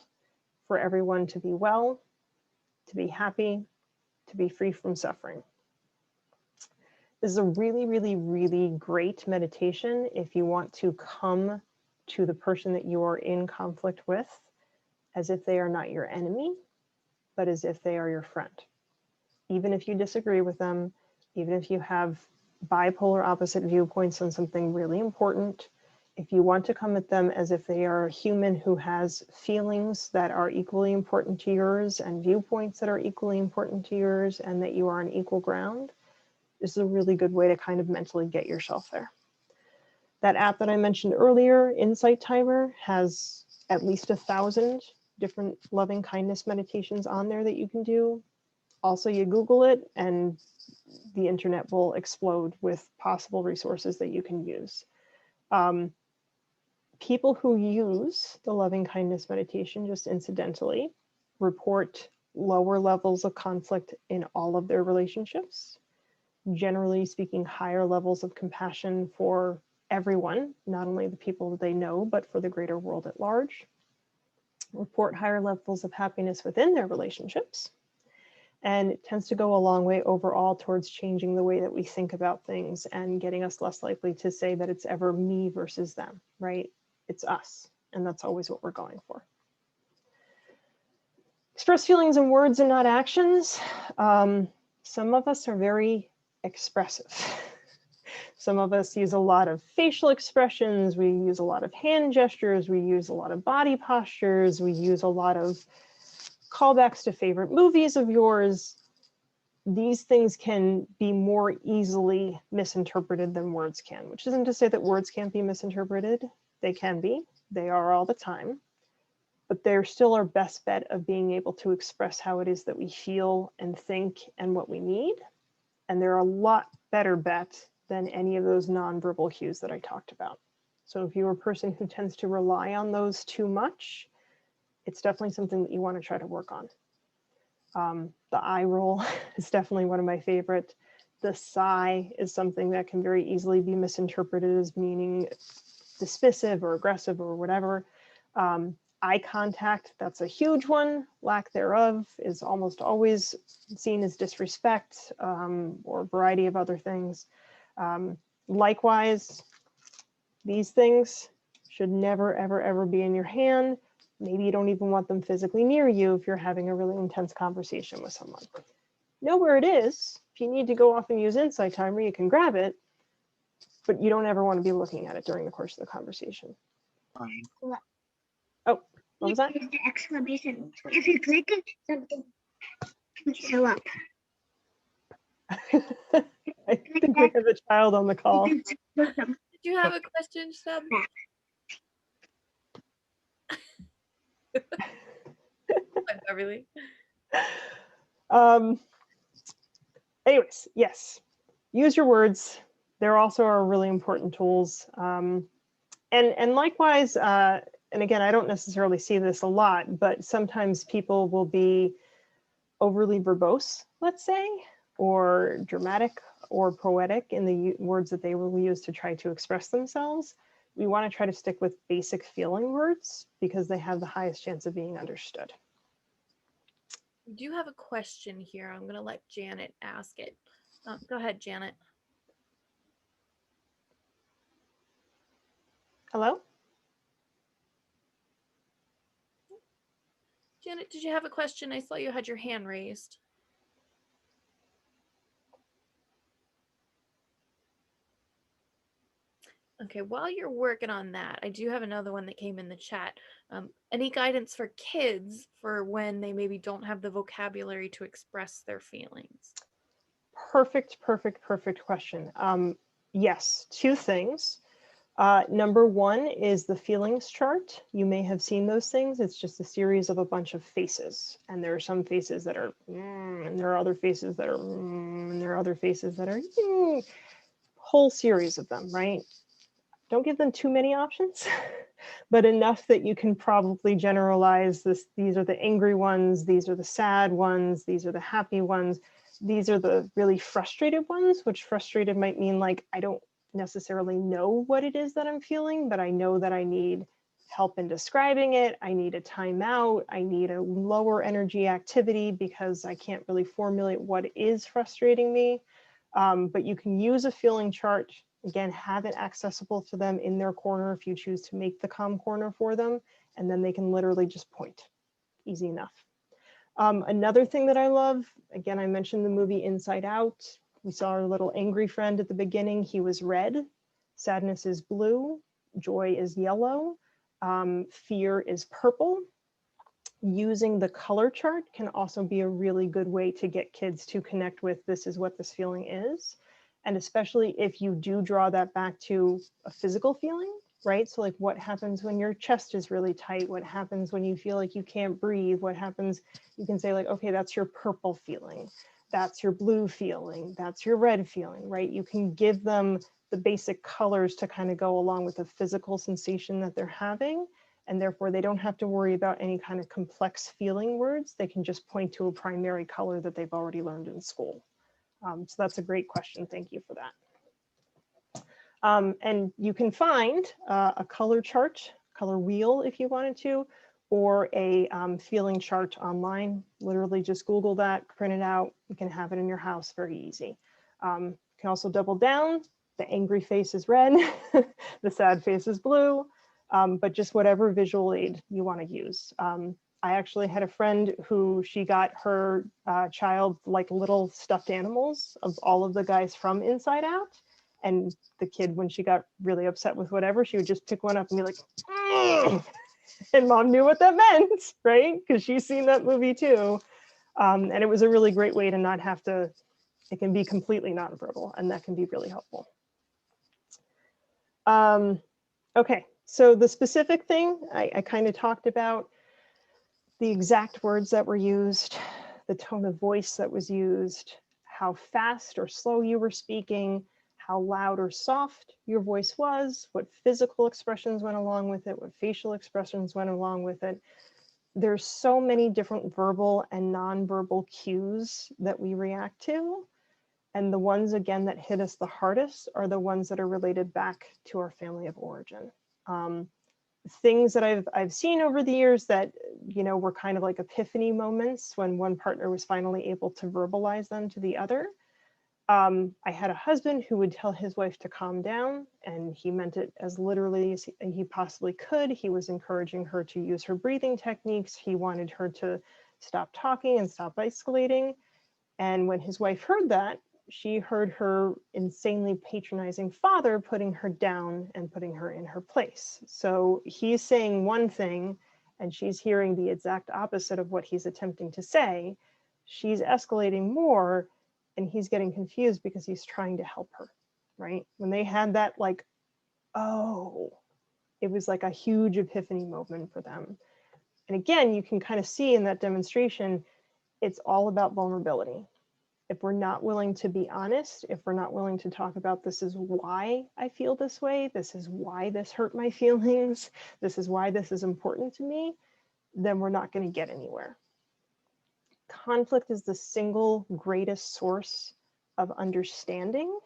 [SPEAKER 1] for everyone to be well, to be happy, to be free from suffering. This is a really, really, really great meditation if you want to come to the person that you are in conflict with as if they are not your enemy, but as if they are your friend. Even if you disagree with them, even if you have bipolar opposite viewpoints on something really important, if you want to come at them as if they are a human who has feelings that are equally important to yours and viewpoints that are equally important to yours and that you are on equal ground, this is a really good way to kind of mentally get yourself there. That app that I mentioned earlier, Insight Timer, has at least 1,000 different loving kindness meditations on there that you can do. Also, you Google it and the internet will explode with possible resources that you can use. People who use the loving kindness meditation, just incidentally, report lower levels of conflict in all of their relationships. Generally speaking, higher levels of compassion for everyone, not only the people that they know, but for the greater world at large. Report higher levels of happiness within their relationships. And it tends to go a long way overall towards changing the way that we think about things and getting us less likely to say that it's ever me versus them, right? It's us. And that's always what we're going for. Express feelings in words and not actions. Some of us are very expressive. Some of us use a lot of facial expressions. We use a lot of hand gestures. We use a lot of body postures. We use a lot of callbacks to favorite movies of yours. These things can be more easily misinterpreted than words can, which isn't to say that words can't be misinterpreted. They can be. They are all the time. But they're still our best bet of being able to express how it is that we feel and think and what we need. And they're a lot better bet than any of those nonverbal cues that I talked about. So if you're a person who tends to rely on those too much, it's definitely something that you want to try to work on. The eye roll is definitely one of my favorite. The sigh is something that can very easily be misinterpreted as meaning dismissive or aggressive or whatever. Eye contact, that's a huge one. Lack thereof is almost always seen as disrespect or a variety of other things. Likewise, these things should never, ever, ever be in your hand. Maybe you don't even want them physically near you if you're having a really intense conversation with someone. Know where it is. If you need to go off and use insight timer, you can grab it, but you don't ever want to be looking at it during the course of the conversation. Oh, what was that?
[SPEAKER 3] The exclamation. If you click it, something will show up.
[SPEAKER 1] I think we have a child on the call.
[SPEAKER 2] Did you have a question, Seb? Hi, Beverly.
[SPEAKER 1] Anyways, yes, use your words. They're also are really important tools. And likewise, and again, I don't necessarily see this a lot, but sometimes people will be overly verbose, let's say, or dramatic or poetic in the words that they will use to try to express themselves. We want to try to stick with basic feeling words because they have the highest chance of being understood.
[SPEAKER 2] We do have a question here. I'm going to let Janet ask it. Go ahead, Janet.
[SPEAKER 1] Hello?
[SPEAKER 2] Janet, did you have a question? I saw you had your hand raised. Okay, while you're working on that, I do have another one that came in the chat. Any guidance for kids for when they maybe don't have the vocabulary to express their feelings?
[SPEAKER 1] Perfect, perfect, perfect question. Yes, two things. Number one is the feelings chart. You may have seen those things. It's just a series of a bunch of faces. And there are some faces that are, and there are other faces that are, and there are other faces that are, whole series of them, right? Don't give them too many options, but enough that you can probably generalize this. These are the angry ones. These are the sad ones. These are the happy ones. These are the really frustrated ones, which frustrated might mean like, I don't necessarily know what it is that I'm feeling, but I know that I need help in describing it. I need a timeout. I need a lower energy activity because I can't really formulate what is frustrating me. But you can use a feeling chart. Again, have it accessible to them in their corner if you choose to make the calm corner for them, and then they can literally just point. Easy enough. Another thing that I love, again, I mentioned the movie Inside Out. We saw our little angry friend at the beginning. He was red. Sadness is blue. Joy is yellow. Fear is purple. Using the color chart can also be a really good way to get kids to connect with this is what this feeling is. And especially if you do draw that back to a physical feeling, right? So like what happens when your chest is really tight? What happens when you feel like you can't breathe? What happens? You can say like, okay, that's your purple feeling. That's your blue feeling. That's your red feeling, right? You can give them the basic colors to kind of go along with the physical sensation that they're having. And therefore they don't have to worry about any kind of complex feeling words. They can just point to a primary color that they've already learned in school. So that's a great question. Thank you for that. And you can find a color chart, color wheel if you wanted to, or a feeling chart online. Literally just Google that, print it out. You can have it in your house very easy. You can also double down. The angry face is red, the sad face is blue, but just whatever visual aid you want to use. I actually had a friend who she got her child like little stuffed animals of all of the guys from Inside Out. And the kid, when she got really upset with whatever, she would just pick one up and be like, "Ugh." And mom knew what that meant, right? Because she's seen that movie too. And it was a really great way to not have to, it can be completely nonverbal, and that can be really helpful. Okay, so the specific thing, I kind of talked about the exact words that were used, the tone of voice that was used, how fast or slow you were speaking, how loud or soft your voice was, what physical expressions went along with it, what facial expressions went along with it. There's so many different verbal and nonverbal cues that we react to. And the ones, again, that hit us the hardest are the ones that are related back to our family of origin. Things that I've seen over the years that, you know, were kind of like epiphany moments when one partner was finally able to verbalize them to the other. I had a husband who would tell his wife to calm down, and he meant it as literally as he possibly could. He was encouraging her to use her breathing techniques. He wanted her to stop talking and stop escalating. And when his wife heard that, she heard her insanely patronizing father putting her down and putting her in her place. So he's saying one thing and she's hearing the exact opposite of what he's attempting to say. She's escalating more and he's getting confused because he's trying to help her, right? When they had that, like, oh, it was like a huge epiphany moment for them. And again, you can kind of see in that demonstration, it's all about vulnerability. If we're not willing to be honest, if we're not willing to talk about this is why I feel this way, this is why this hurt my feelings, this is why this is important to me, then we're not going to get anywhere. Conflict is the single greatest source of understanding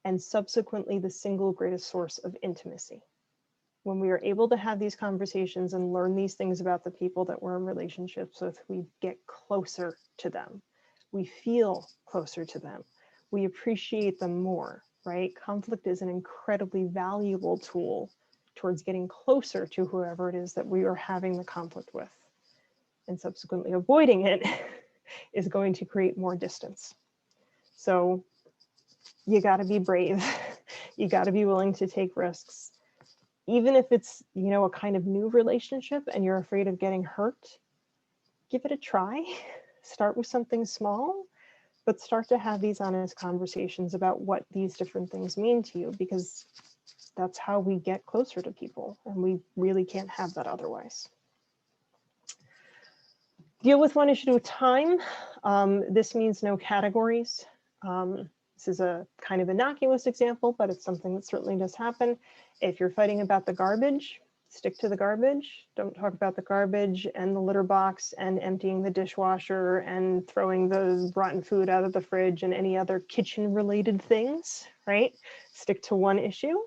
[SPEAKER 1] and subsequently the single greatest source of intimacy. When we are able to have these conversations and learn these things about the people that we're in relationships with, we get closer to them. We feel closer to them. We appreciate them more, right? Conflict is an incredibly valuable tool towards getting closer to whoever it is that we are having the conflict with. And subsequently avoiding it is going to create more distance. So you got to be brave. You got to be willing to take risks. Even if it's, you know, a kind of new relationship and you're afraid of getting hurt, give it a try. Start with something small, but start to have these honest conversations about what these different things mean to you, because that's how we get closer to people, and we really can't have that otherwise. Deal with one issue at a time. This means no categories. This is a kind of innocuous example, but it's something that certainly does happen. If you're fighting about the garbage, stick to the garbage. Don't talk about the garbage and the litter box and emptying the dishwasher and throwing the rotten food out of the fridge and any other kitchen related things, right? Stick to one issue.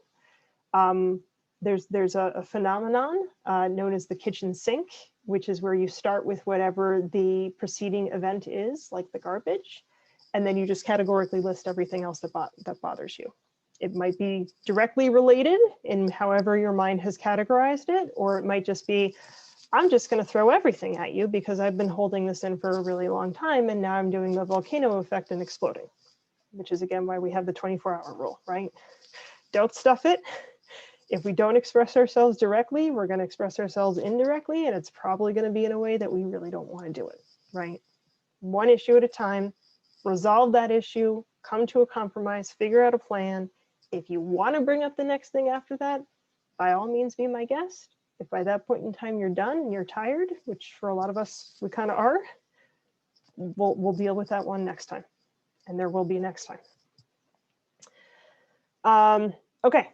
[SPEAKER 1] There's a phenomenon known as the kitchen sink, which is where you start with whatever the preceding event is, like the garbage, and then you just categorically list everything else that bothers you. It might be directly related in however your mind has categorized it, or it might just be, I'm just going to throw everything at you because I've been holding this in for a really long time and now I'm doing the volcano effect and exploding, which is again why we have the 24-hour rule, right? Don't stuff it. If we don't express ourselves directly, we're going to express ourselves indirectly, and it's probably going to be in a way that we really don't want to do it, right? One issue at a time, resolve that issue, come to a compromise, figure out a plan. If you want to bring up the next thing after that, by all means, be my guest. If by that point in time you're done and you're tired, which for a lot of us, we kind of are, we'll deal with that one next time. And there will be next time. Okay.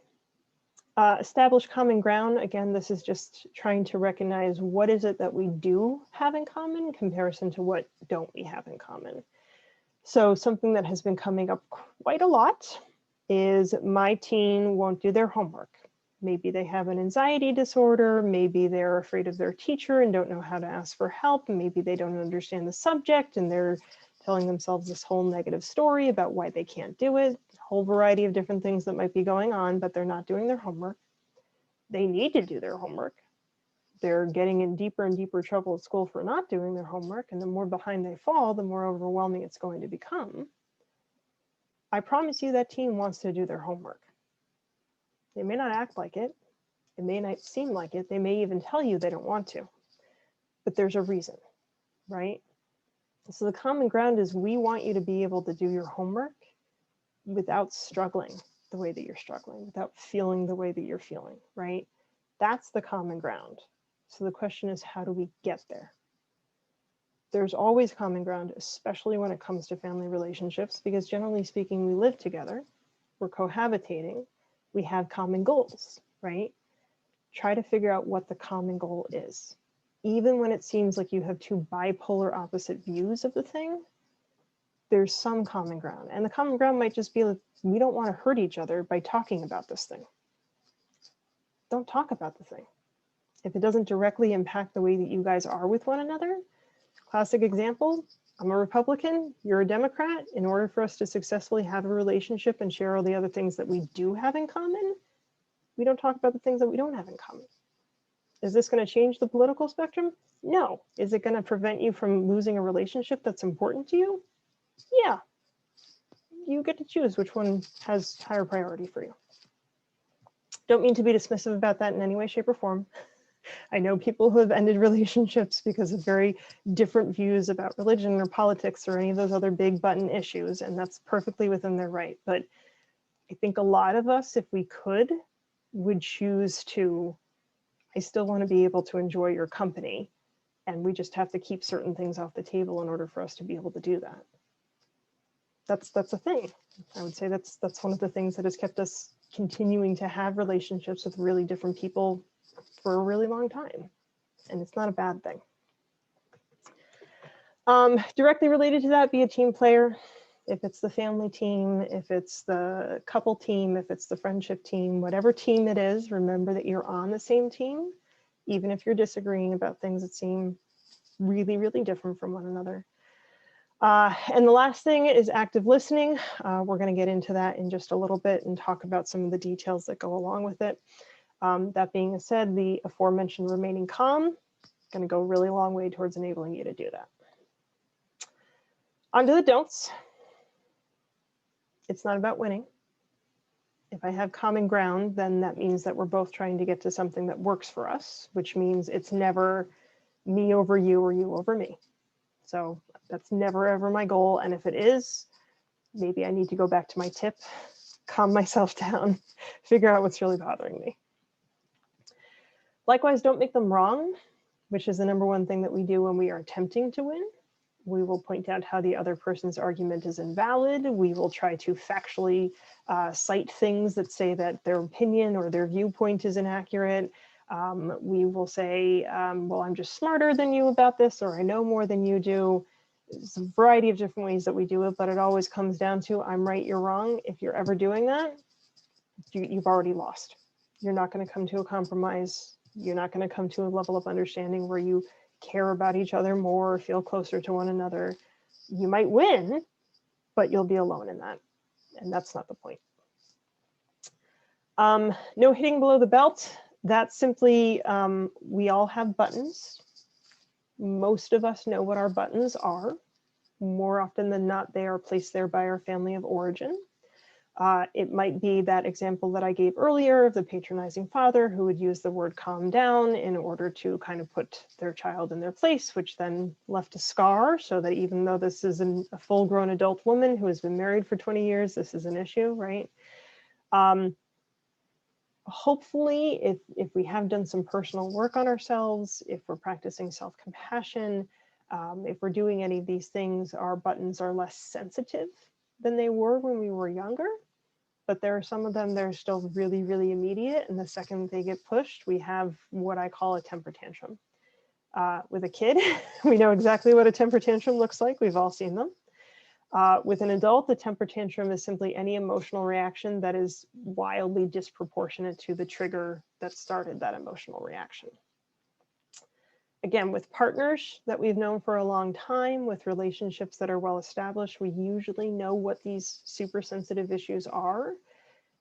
[SPEAKER 1] Establish common ground. Again, this is just trying to recognize what is it that we do have in common in comparison to what don't we have in common. So something that has been coming up quite a lot is my teen won't do their homework. Maybe they have an anxiety disorder. Maybe they're afraid of their teacher and don't know how to ask for help. Maybe they don't understand the subject and they're telling themselves this whole negative story about why they can't do it. A whole variety of different things that might be going on, but they're not doing their homework. They need to do their homework. They're getting in deeper and deeper trouble at school for not doing their homework. And the more behind they fall, the more overwhelming it's going to become. I promise you that teen wants to do their homework. They may not act like it. It may not seem like it. They may even tell you they don't want to, but there's a reason, right? So the common ground is we want you to be able to do your homework without struggling the way that you're struggling, without feeling the way that you're feeling, right? That's the common ground. So the question is, how do we get there? There's always common ground, especially when it comes to family relationships, because generally speaking, we live together, we're cohabitating, we have common goals, right? Try to figure out what the common goal is. Even when it seems like you have two bipolar opposite views of the thing, there's some common ground. And the common ground might just be like, we don't want to hurt each other by talking about this thing. Don't talk about the thing. If it doesn't directly impact the way that you guys are with one another, classic example, I'm a Republican, you're a Democrat. In order for us to successfully have a relationship and share all the other things that we do have in common, we don't talk about the things that we don't have in common. Is this going to change the political spectrum? No. Is it going to prevent you from losing a relationship that's important to you? Yeah. You get to choose which one has higher priority for you. Don't mean to be dismissive about that in any way, shape, or form. I know people who have ended relationships because of very different views about religion or politics or any of those other big button issues, and that's perfectly within their right. But I think a lot of us, if we could, would choose to, I still want to be able to enjoy your company, and we just have to keep certain things off the table in order for us to be able to do that. That's a thing. I would say that's one of the things that has kept us continuing to have relationships with really different people for a really long time, and it's not a bad thing. Directly related to that, be a team player. If it's the family team, if it's the couple team, if it's the friendship team, whatever team it is, remember that you're on the same team, even if you're disagreeing about things that seem really, really different from one another. And the last thing is active listening. We're going to get into that in just a little bit and talk about some of the details that go along with it. That being said, the aforementioned remaining calm is going to go a really long way towards enabling you to do that. On to the don'ts. It's not about winning. If I have common ground, then that means that we're both trying to get to something that works for us, which means it's never me over you or you over me. So that's never ever my goal. And if it is, maybe I need to go back to my tip, calm myself down, figure out what's really bothering me. Likewise, don't make them wrong, which is the number one thing that we do when we are attempting to win. We will point out how the other person's argument is invalid. We will try to factually cite things that say that their opinion or their viewpoint is inaccurate. We will say, well, I'm just smarter than you about this, or I know more than you do. There's a variety of different ways that we do it, but it always comes down to I'm right, you're wrong. If you're ever doing that, you've already lost. You're not going to come to a compromise. You're not going to come to a level of understanding where you care about each other more, or feel closer to one another. You might win, but you'll be alone in that. And that's not the point. No hitting below the belt. That's simply, we all have buttons. Most of us know what our buttons are. More often than not, they are placed there by our family of origin. It might be that example that I gave earlier of the patronizing father who would use the word calm down in order to kind of put their child in their place, which then left a scar, so that even though this is a full-grown adult woman who has been married for 20 years, this is an issue, right? Hopefully, if we have done some personal work on ourselves, if we're practicing self-compassion, if we're doing any of these things, our buttons are less sensitive than they were when we were younger. But there are some of them that are still really, really immediate. And the second they get pushed, we have what I call a temper tantrum. With a kid, we know exactly what a temper tantrum looks like. We've all seen them. With an adult, the temper tantrum is simply any emotional reaction that is wildly disproportionate to the trigger that started that emotional reaction. Again, with partners that we've known for a long time, with relationships that are well established, we usually know what these super sensitive issues are,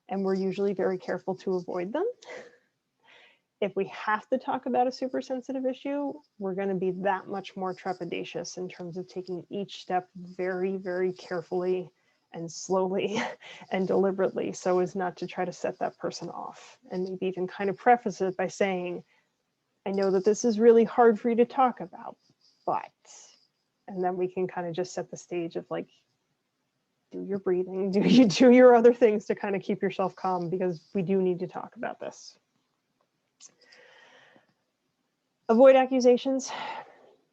[SPEAKER 1] and we're usually very careful to avoid them. If we have to talk about a super sensitive issue, we're going to be that much more trepidatious in terms of taking each step very, very carefully and slowly and deliberately, so as not to try to set that person off. And maybe even kind of preface it by saying, I know that this is really hard for you to talk about, but, and then we can kind of just set the stage of like, do your breathing, do your other things to kind of keep yourself calm, because we do need to talk about this. Avoid accusations.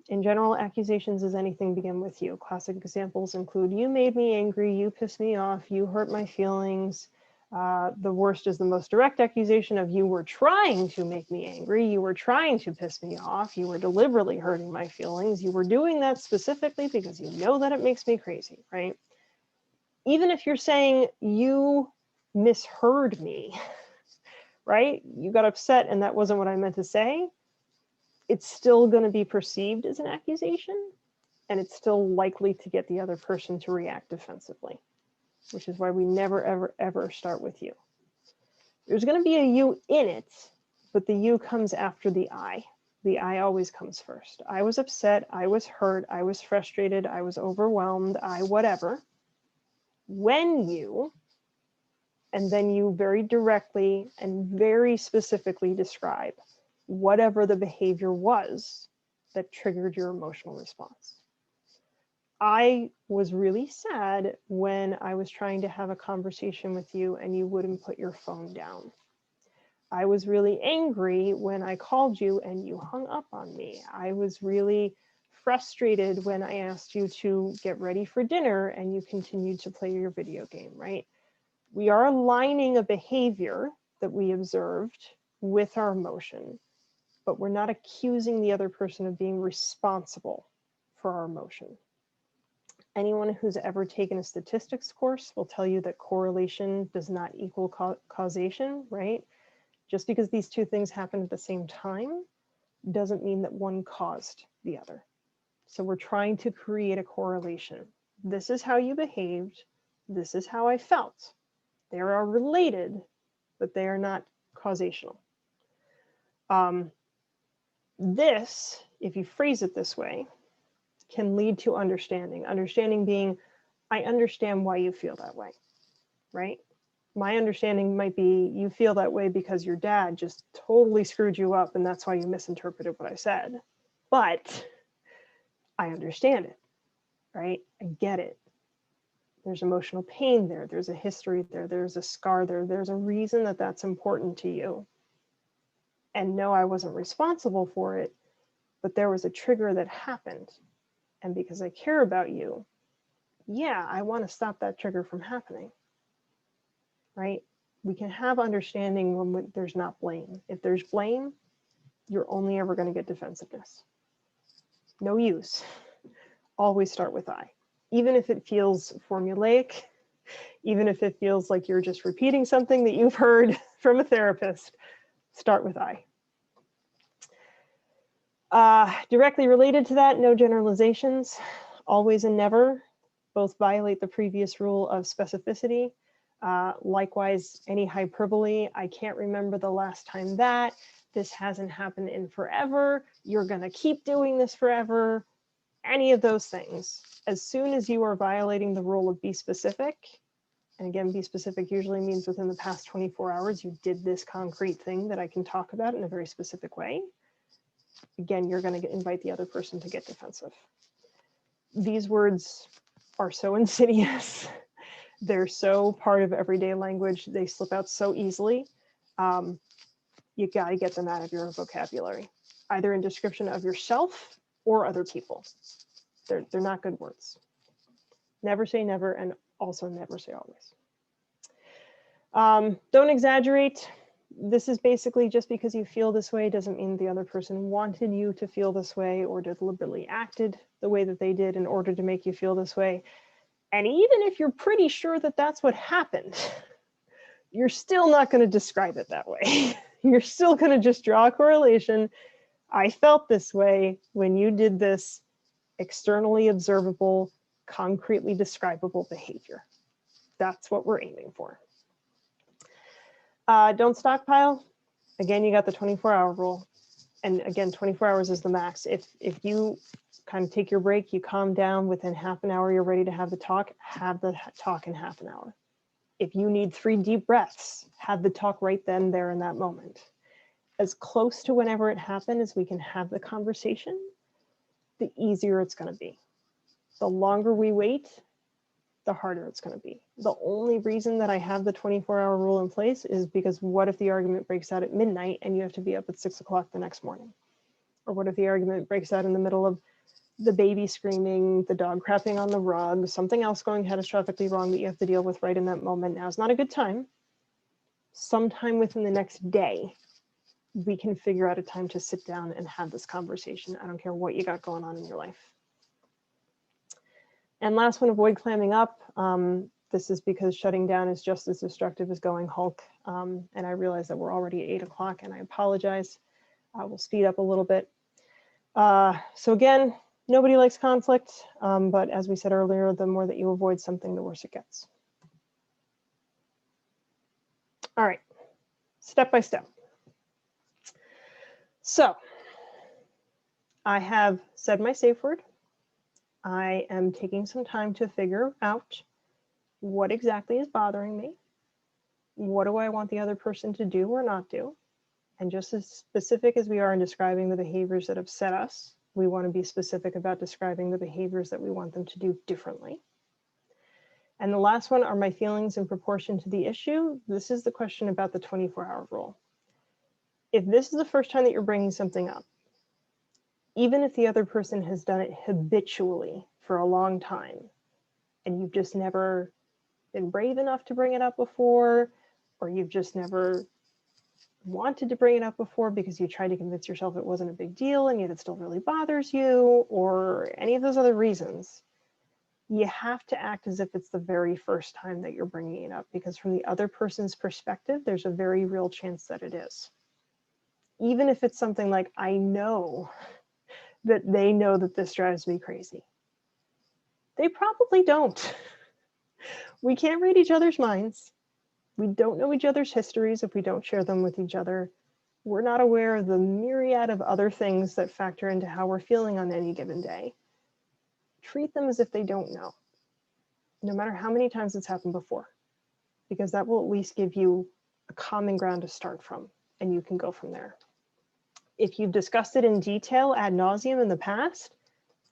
[SPEAKER 1] In general, accusations is anything begin with you. Classic examples include, you made me angry, you pissed me off, you hurt my feelings. The worst is the most direct accusation of, you were trying to make me angry, you were trying to piss me off, you were deliberately hurting my feelings, you were doing that specifically because you know that it makes me crazy, right? Even if you're saying you misheard me, right? You got upset and that wasn't what I meant to say, it's still going to be perceived as an accusation, and it's still likely to get the other person to react defensively, which is why we never, ever, ever start with you. There's going to be a you in it, but the you comes after the I. The I always comes first. I was upset, I was hurt, I was frustrated, I was overwhelmed, I whatever. When you, and then you very directly and very specifically describe whatever the behavior was that triggered your emotional response. I was really sad when I was trying to have a conversation with you and you wouldn't put your phone down. I was really angry when I called you and you hung up on me. I was really frustrated when I asked you to get ready for dinner and you continued to play your video game, right? We are aligning a behavior that we observed with our emotion, but we're not accusing the other person of being responsible for our emotion. Anyone who's ever taken a statistics course will tell you that correlation does not equal causation, right? Just because these two things happen at the same time doesn't mean that one caused the other. So we're trying to create a correlation. This is how you behaved. This is how I felt. They are related, but they are not causational. This, if you phrase it this way, can lead to understanding. Understanding being, I understand why you feel that way, right? My understanding might be, you feel that way because your dad just totally screwed you up and that's why you misinterpreted what I said. But I understand it, right? I get it. There's emotional pain there. There's a history there. There's a scar there. There's a reason that that's important to you. And no, I wasn't responsible for it, but there was a trigger that happened. And because I care about you, yeah, I want to stop that trigger from happening, right? We can have understanding when there's not blame. If there's blame, you're only ever going to get defensiveness. No use. Always start with I. Even if it feels formulaic, even if it feels like you're just repeating something that you've heard from a therapist, start with I. Directly related to that, no generalizations. Always and never both violate the previous rule of specificity. Likewise, any hyperbole, I can't remember the last time that, this hasn't happened in forever, you're gonna keep doing this forever, any of those things. As soon as you are violating the rule of be specific, and again, be specific usually means within the past 24 hours, you did this concrete thing that I can talk about in a very specific way. Again, you're going to invite the other person to get defensive. These words are so insidious. They're so part of everyday language. They slip out so easily. You got to get them out of your vocabulary, either in description of yourself or other people. They're not good words. Never say never, and also never say always. Don't exaggerate. This is basically, just because you feel this way doesn't mean the other person wanted you to feel this way or deliberately acted the way that they did in order to make you feel this way. And even if you're pretty sure that that's what happened, you're still not going to describe it that way. You're still going to just draw a correlation. I felt this way when you did this externally observable, concretely describable behavior. That's what we're aiming for. Don't stockpile. Again, you got the 24-hour rule. And again, 24 hours is the max. If you kind of take your break, you calm down, within half an hour, you're ready to have the talk in half an hour. If you need 3 deep breaths, have the talk right then, there, in that moment. As close to whenever it happened as we can have the conversation, the easier it's going to be. The longer we wait, the harder it's going to be. The only reason that I have the 24-hour rule in place is because what if the argument breaks out at midnight and you have to be up at 6 o'clock the next morning? Or what if the argument breaks out in the middle of the baby screaming, the dog crapping on the rug, something else going catastrophically wrong that you have to deal with right in that moment? Now's not a good time. Sometime within the next day, we can figure out a time to sit down and have this conversation. I don't care what you got going on in your life. And last one, avoid clamming up. This is because shutting down is just as destructive as going Hulk. And I realize that we're already at 8 o'clock and I apologize. We'll speed up a little bit. So again, nobody likes conflict, but as we said earlier, the more that you avoid something, the worse it gets. All right, step by step. So I have said my safe word. I am taking some time to figure out what exactly is bothering me. What do I want the other person to do or not do? And just as specific as we are in describing the behaviors that upset us, we want to be specific about describing the behaviors that we want them to do differently. And the last one, are my feelings in proportion to the issue? This is the question about the 24-hour rule. If this is the first time that you're bringing something up, even if the other person has done it habitually for a long time, and you've just never been brave enough to bring it up before, or you've just never wanted to bring it up before because you tried to convince yourself it wasn't a big deal and yet it still really bothers you, or any of those other reasons, you have to act as if it's the very first time that you're bringing it up, because from the other person's perspective, there's a very real chance that it is. Even if it's something like, I know that they know that this drives me crazy. They probably don't. We can't read each other's minds. We don't know each other's histories if we don't share them with each other. We're not aware of the myriad of other things that factor into how we're feeling on any given day. Treat them as if they don't know, no matter how many times it's happened before, because that will at least give you a common ground to start from, and you can go from there. If you've discussed it in detail ad nauseum in the past,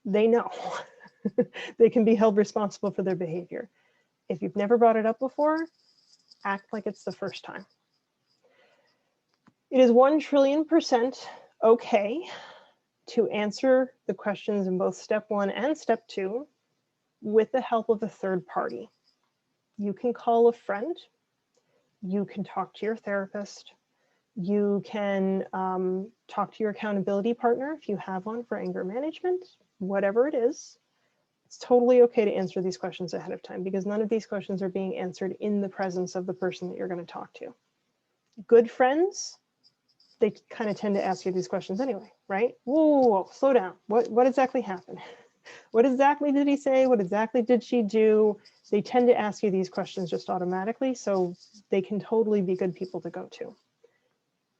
[SPEAKER 1] they know. They can be held responsible for their behavior. If you've never brought it up before, act like it's the first time. It is 1,000,000,000% okay to answer the questions in both step 1 and step 2 with the help of a third party. You can call a friend, you can talk to your therapist, you can talk to your accountability partner if you have one for anger management, whatever it is. It's totally okay to answer these questions ahead of time, because none of these questions are being answered in the presence of the person that you're going to talk to. Good friends, they kind of tend to ask you these questions anyway, right? Whoa, slow down. What exactly happened? What exactly did he say? What exactly did she do? They tend to ask you these questions just automatically, so they can totally be good people to go to.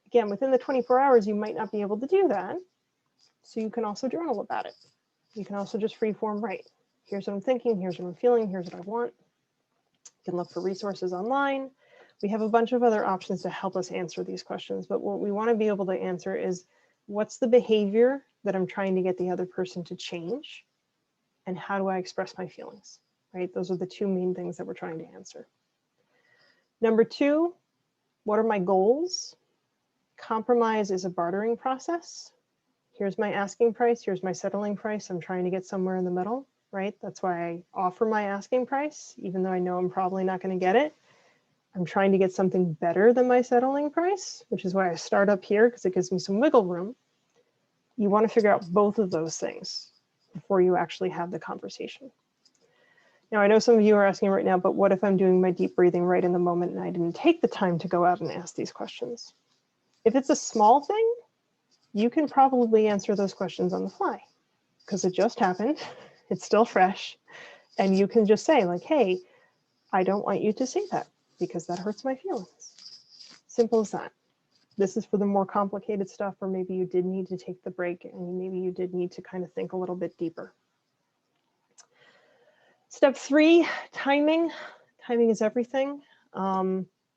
[SPEAKER 1] Again, within the 24 hours, you might not be able to do that. So you can also journal about it. You can also just freeform write. Here's what I'm thinking, here's what I'm feeling, here's what I want. You can look for resources online. We have a bunch of other options to help us answer these questions, but what we want to be able to answer is, what's the behavior that I'm trying to get the other person to change? And how do I express my feelings, right? Those are the two main things that we're trying to answer. Number 2, what are my goals? Compromise is a bartering process. Here's my asking price, here's my settling price. I'm trying to get somewhere in the middle, right? That's why I offer my asking price, even though I know I'm probably not going to get it. I'm trying to get something better than my settling price, which is why I start up here, because it gives me some wiggle room. You want to figure out both of those things before you actually have the conversation. Now, I know some of you are asking right now, but what if I'm doing my deep breathing right in the moment and I didn't take the time to go out and ask these questions? If it's a small thing, you can probably answer those questions on the fly because it just happened. It's still fresh. And you can just say like, hey, I don't want you to say that because that hurts my feelings. Simple as that. This is for the more complicated stuff, or maybe you did need to take the break and maybe you did need to kind of think a little bit deeper. Step 3, timing. Timing is everything.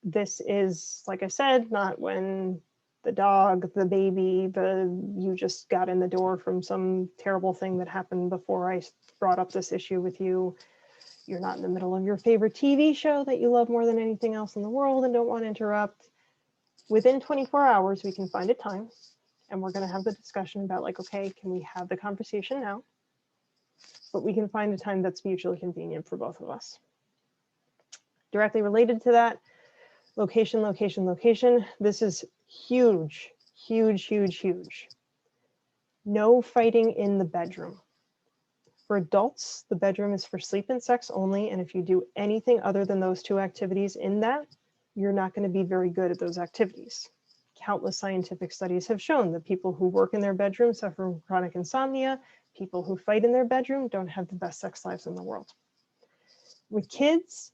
[SPEAKER 1] This is, like I said, not when the dog, the baby, you just got in the door from some terrible thing that happened before I brought up this issue with you. You're not in the middle of your favorite TV show that you love more than anything else in the world and don't want to interrupt. Within 24 hours, we can find a time and we're going to have the discussion about like, okay, can we have the conversation now? But we can find a time that's mutually convenient for both of us. Directly related to that, location, location, location. This is huge, huge, huge, huge. No fighting in the bedroom. For adults, the bedroom is for sleep and sex only. And if you do anything other than those 2 activities in that, you're not going to be very good at those activities. Countless scientific studies have shown that people who work in their bedroom suffer from chronic insomnia. People who fight in their bedroom don't have the best sex lives in the world. With kids,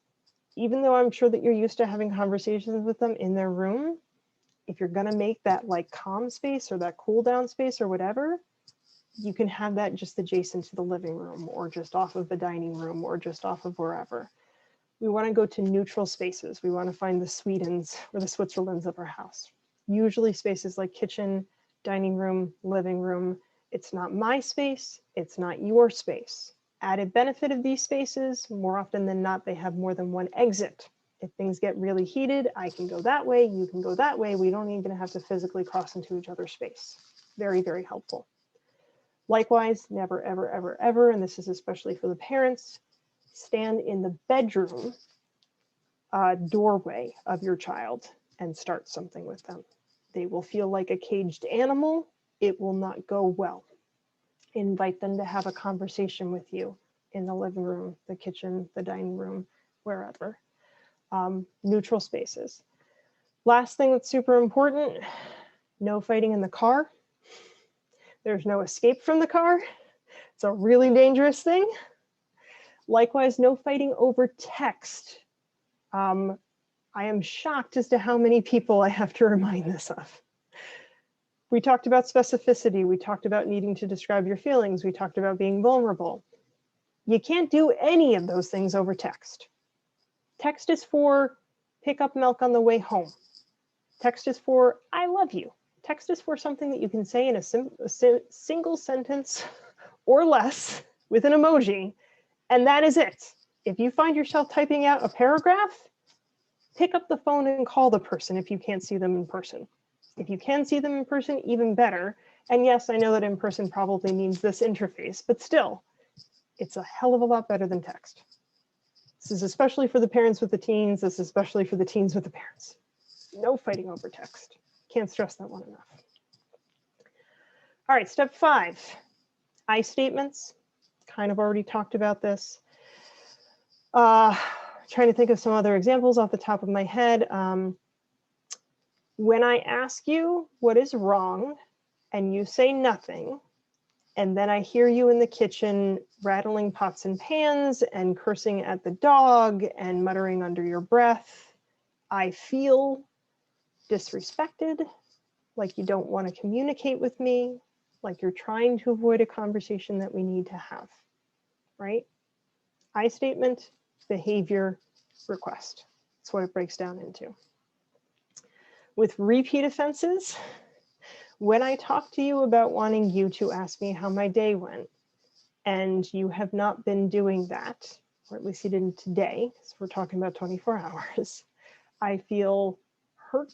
[SPEAKER 1] even though I'm sure that you're used to having conversations with them in their room, if you're going to make that like calm space or that cool down space or whatever, you can have that just adjacent to the living room or just off of the dining room or just off of wherever. We want to go to neutral spaces. We want to find the Swedens or the Switzerlands of our house. Usually spaces like kitchen, dining room, living room. It's not my space. It's not your space. Added benefit of these spaces, more often than not, they have more than one exit. If things get really heated, I can go that way, you can go that way. We don't even have to physically cross into each other's space. Very, very helpful. Likewise, never, ever, ever, ever, and this is especially for the parents, stand in the bedroom doorway of your child and start something with them. They will feel like a caged animal. It will not go well. Invite them to have a conversation with you in the living room, the kitchen, the dining room, wherever. Neutral spaces. Last thing that's super important, no fighting in the car. There's no escape from the car. It's a really dangerous thing. Likewise, no fighting over text. I am shocked as to how many people I have to remind this of. We talked about specificity. We talked about needing to describe your feelings. We talked about being vulnerable. You can't do any of those things over text. Text is for pick up milk on the way home. Text is for I love you. Text is for something that you can say in a single sentence or less with an emoji, and that is it. If you find yourself typing out a paragraph, pick up the phone and call the person if you can't see them in person. If you can see them in person, even better. And yes, I know that in person probably means this interface, but still, it's a hell of a lot better than text. This is especially for the parents with the teens. This is especially for the teens with the parents. No fighting over text. Can't stress that one enough. All right, step 5, I statements. Kind of already talked about this. Trying to think of some other examples off the top of my head. When I ask you what is wrong and you say nothing, and then I hear you in the kitchen rattling pots and pans and cursing at the dog and muttering under your breath, I feel disrespected, like you don't want to communicate with me, like you're trying to avoid a conversation that we need to have, right? I statement, behavior, request. That's what it breaks down into. With repeat offenses, when I talk to you about wanting you to ask me how my day went, and you have not been doing that, or at least you didn't today, because we're talking about 24 hours, I feel hurt.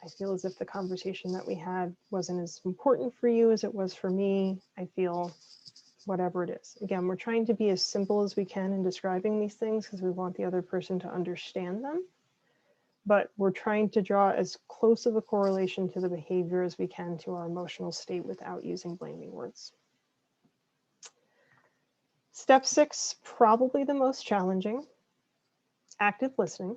[SPEAKER 1] I feel as if the conversation that we had wasn't as important for you as it was for me. I feel whatever it is. Again, we're trying to be as simple as we can in describing these things because we want the other person to understand them. But we're trying to draw as close of a correlation to the behavior as we can to our emotional state without using blaming words. Step 6, probably the most challenging, active listening.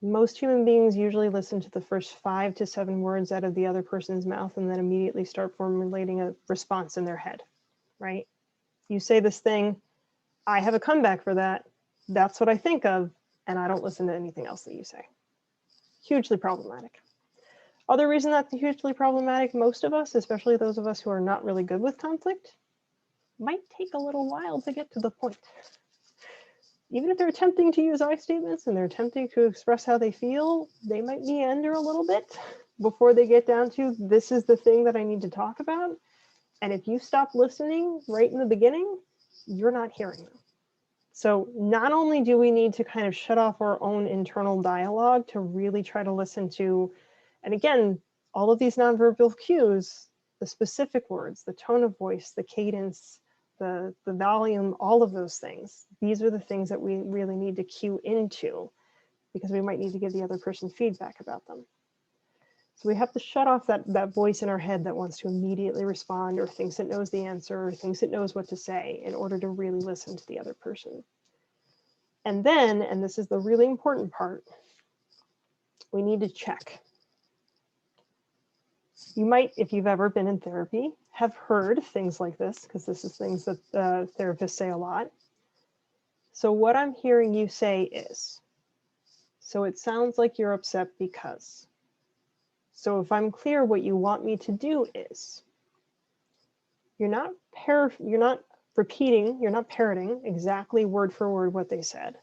[SPEAKER 1] Most human beings usually listen to the first 5 to 7 words out of the other person's mouth and then immediately start formulating a response in their head, right? You say this thing, I have a comeback for that. That's what I think of, and I don't listen to anything else that you say. Hugely problematic. Other reason that's hugely problematic, most of us, especially those of us who are not really good with conflict, might take a little while to get to the point. Even if they're attempting to use I statements and they're attempting to express how they feel, they might meander a little bit before they get down to, this is the thing that I need to talk about. And if you stop listening right in the beginning, you're not hearing them. So not only do we need to kind of shut off our own internal dialogue to really try to listen to, and again, all of these nonverbal cues, the specific words, the tone of voice, the cadence, the volume, all of those things. These are the things that we really need to cue into because we might need to give the other person feedback about them. So we have to shut off that voice in our head that wants to immediately respond or thinks it knows the answer or thinks it knows what to say in order to really listen to the other person. And then, and this is the really important part, we need to check. You might, if you've ever been in therapy, have heard things like this, because this is things that therapists say a lot. So what I'm hearing you say is, so it sounds like you're upset because. So if I'm clear, what you want me to do is, you're not repeating, you're not parroting exactly word for word what they said.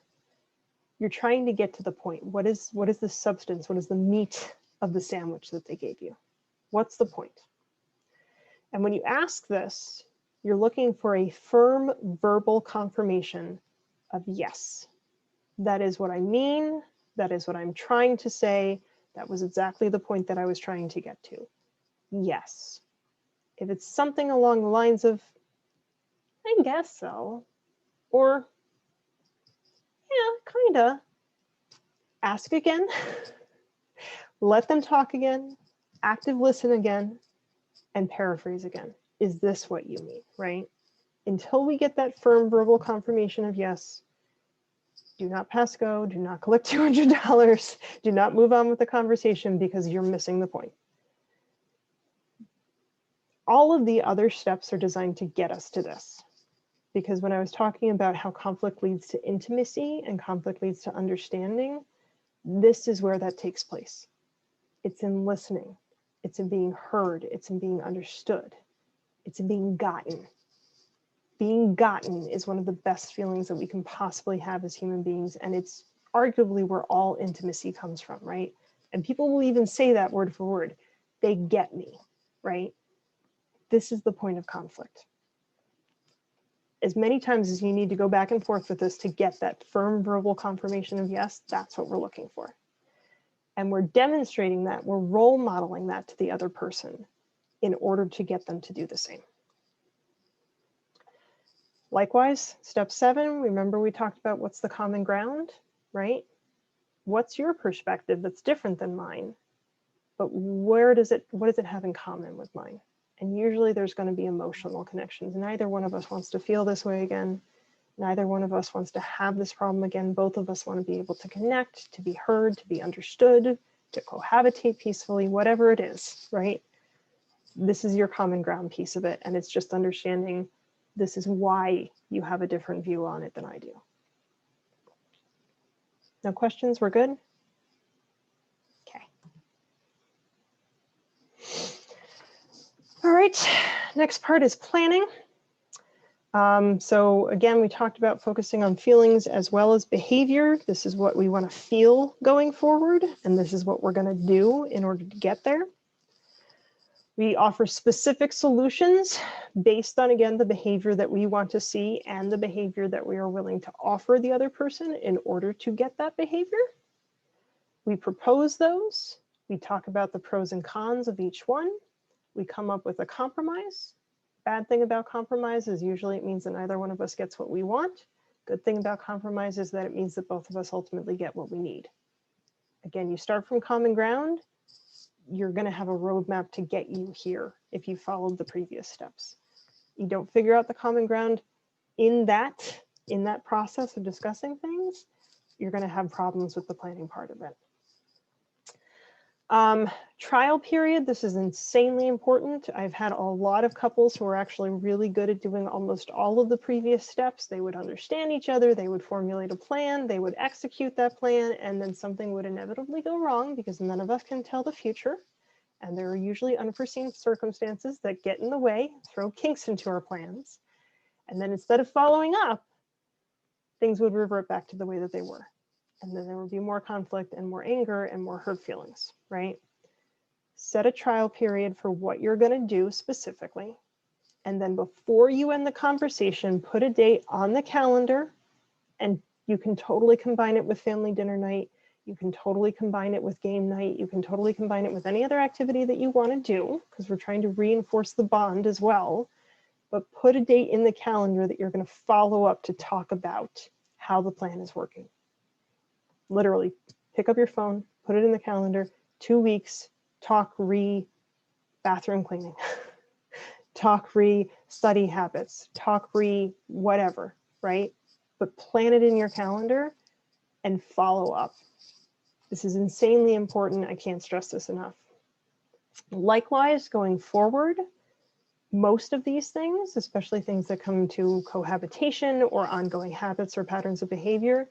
[SPEAKER 1] You're trying to get to the point. What is the substance? What is the meat of the sandwich that they gave you? What's the point? And when you ask this, you're looking for a firm verbal confirmation of yes. That is what I mean. That is what I'm trying to say. That was exactly the point that I was trying to get to. Yes. If it's something along the lines of, I guess so, or yeah, kinda, ask again, let them talk again, active listen again, and paraphrase again. Is this what you mean, right? Until we get that firm verbal confirmation of yes, do not pass go, do not collect $200, do not move on with the conversation because you're missing the point. All of the other steps are designed to get us to this. Because when I was talking about how conflict leads to intimacy and conflict leads to understanding, this is where that takes place. It's in listening. It's in being heard. It's in being understood. It's in being gotten. Being gotten is one of the best feelings that we can possibly have as human beings. And it's arguably where all intimacy comes from, right? And people will even say that word for word. They get me, right? This is the point of conflict. As many times as you need to go back and forth with this to get that firm verbal confirmation of yes, that's what we're looking for. And we're demonstrating that, we're role modeling that to the other person in order to get them to do the same. Likewise, step 7, remember we talked about what's the common ground, right? What's your perspective that's different than mine? But what does it have in common with mine? And usually there's going to be emotional connections. Neither one of us wants to feel this way again. Neither one of us wants to have this problem again. Both of us want to be able to connect, to be heard, to be understood, to cohabitate peacefully, whatever it is, right? This is your common ground piece of it. And it's just understanding this is why you have a different view on it than I do. No questions? We're good? Okay. All right, next part is planning. So again, we talked about focusing on feelings as well as behavior. This is what we want to feel going forward, and this is what we're going to do in order to get there. We offer specific solutions based on, again, the behavior that we want to see and the behavior that we are willing to offer the other person in order to get that behavior. We propose those. We talk about the pros and cons of each one. We come up with a compromise. Bad thing about compromise is usually it means that neither one of us gets what we want. Good thing about compromise is that it means that both of us ultimately get what we need. Again, you start from common ground. You're going to have a roadmap to get you here if you followed the previous steps. You don't figure out the common ground, in that process of discussing things, you're going to have problems with the planning part of it. Trial period, this is insanely important. I've had a lot of couples who are actually really good at doing almost all of the previous steps. They would understand each other, they would formulate a plan, they would execute that plan, and then something would inevitably go wrong because none of us can tell the future. And there are usually unforeseen circumstances that get in the way, throw kinks into our plans. And then instead of following up, things would revert back to the way that they were. And then there would be more conflict and more anger and more hurt feelings, right? Set a trial period for what you're going to do specifically. And then before you end the conversation, put a date on the calendar, and you can totally combine it with family dinner night. You can totally combine it with game night. You can totally combine it with any other activity that you want to do, because we're trying to reinforce the bond as well. But put a date in the calendar that you're going to follow up to talk about how the plan is working. Literally, pick up your phone, put it in the calendar, 2 weeks, talk bathroom cleaning, talk study habits, talk whatever, right? But plan it in your calendar and follow up. This is insanely important. I can't stress this enough. Likewise, going forward, most of these things, especially things that come to cohabitation or ongoing habits or patterns of behavior,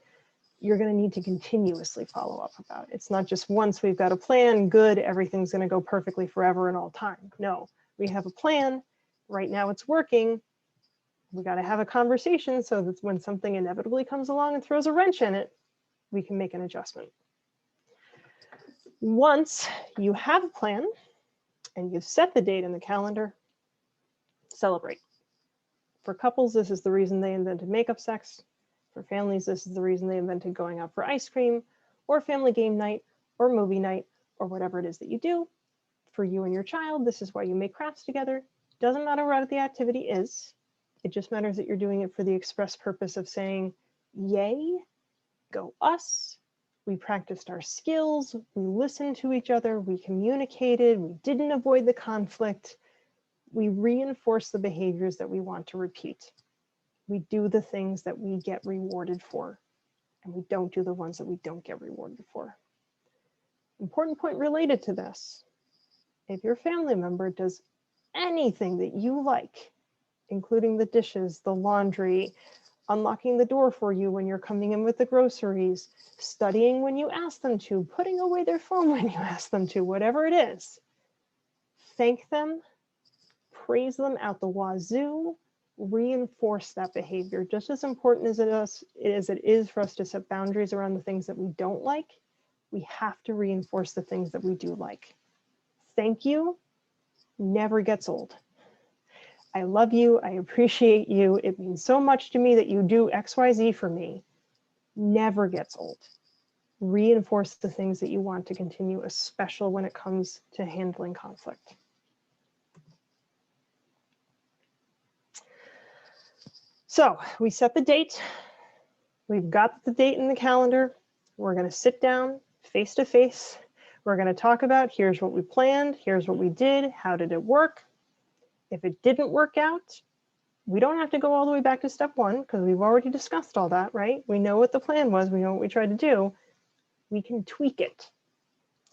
[SPEAKER 1] you're going to need to continuously follow up about. It's not just once we've got a plan, good, everything's going to go perfectly forever and all time. No, we have a plan. Right now it's working. We got to have a conversation so that when something inevitably comes along and throws a wrench in it, we can make an adjustment. Once you have a plan and you've set the date in the calendar, celebrate. For couples, this is the reason they invented makeup sex. For families, this is the reason they invented going out for ice cream or family game night or movie night or whatever it is that you do. For you and your child, this is why you make crafts together. Doesn't matter what the activity is. It just matters that you're doing it for the express purpose of saying, yay, go us. We practiced our skills. We listened to each other. We communicated. We didn't avoid the conflict. We reinforce the behaviors that we want to repeat. We do the things that we get rewarded for, and we don't do the ones that we don't get rewarded for. Important point related to this. If your family member does anything that you like, including the dishes, the laundry, unlocking the door for you when you're coming in with the groceries, studying when you ask them to, putting away their phone when you ask them to, whatever it is, thank them, praise them out the wazoo, reinforce that behavior. Just as important as it is for us to set boundaries around the things that we don't like, we have to reinforce the things that we do like. Thank you never gets old. I love you. I appreciate you. It means so much to me that you do XYZ for me. Never gets old. Reinforce the things that you want to continue, especially when it comes to handling conflict. So we set the date. We've got the date in the calendar. We're going to sit down face to face. We're going to talk about, here's what we planned. Here's what we did. How did it work? If it didn't work out, we don't have to go all the way back to step one because we've already discussed all that, right? We know what the plan was. We know what we tried to do. We can tweak it.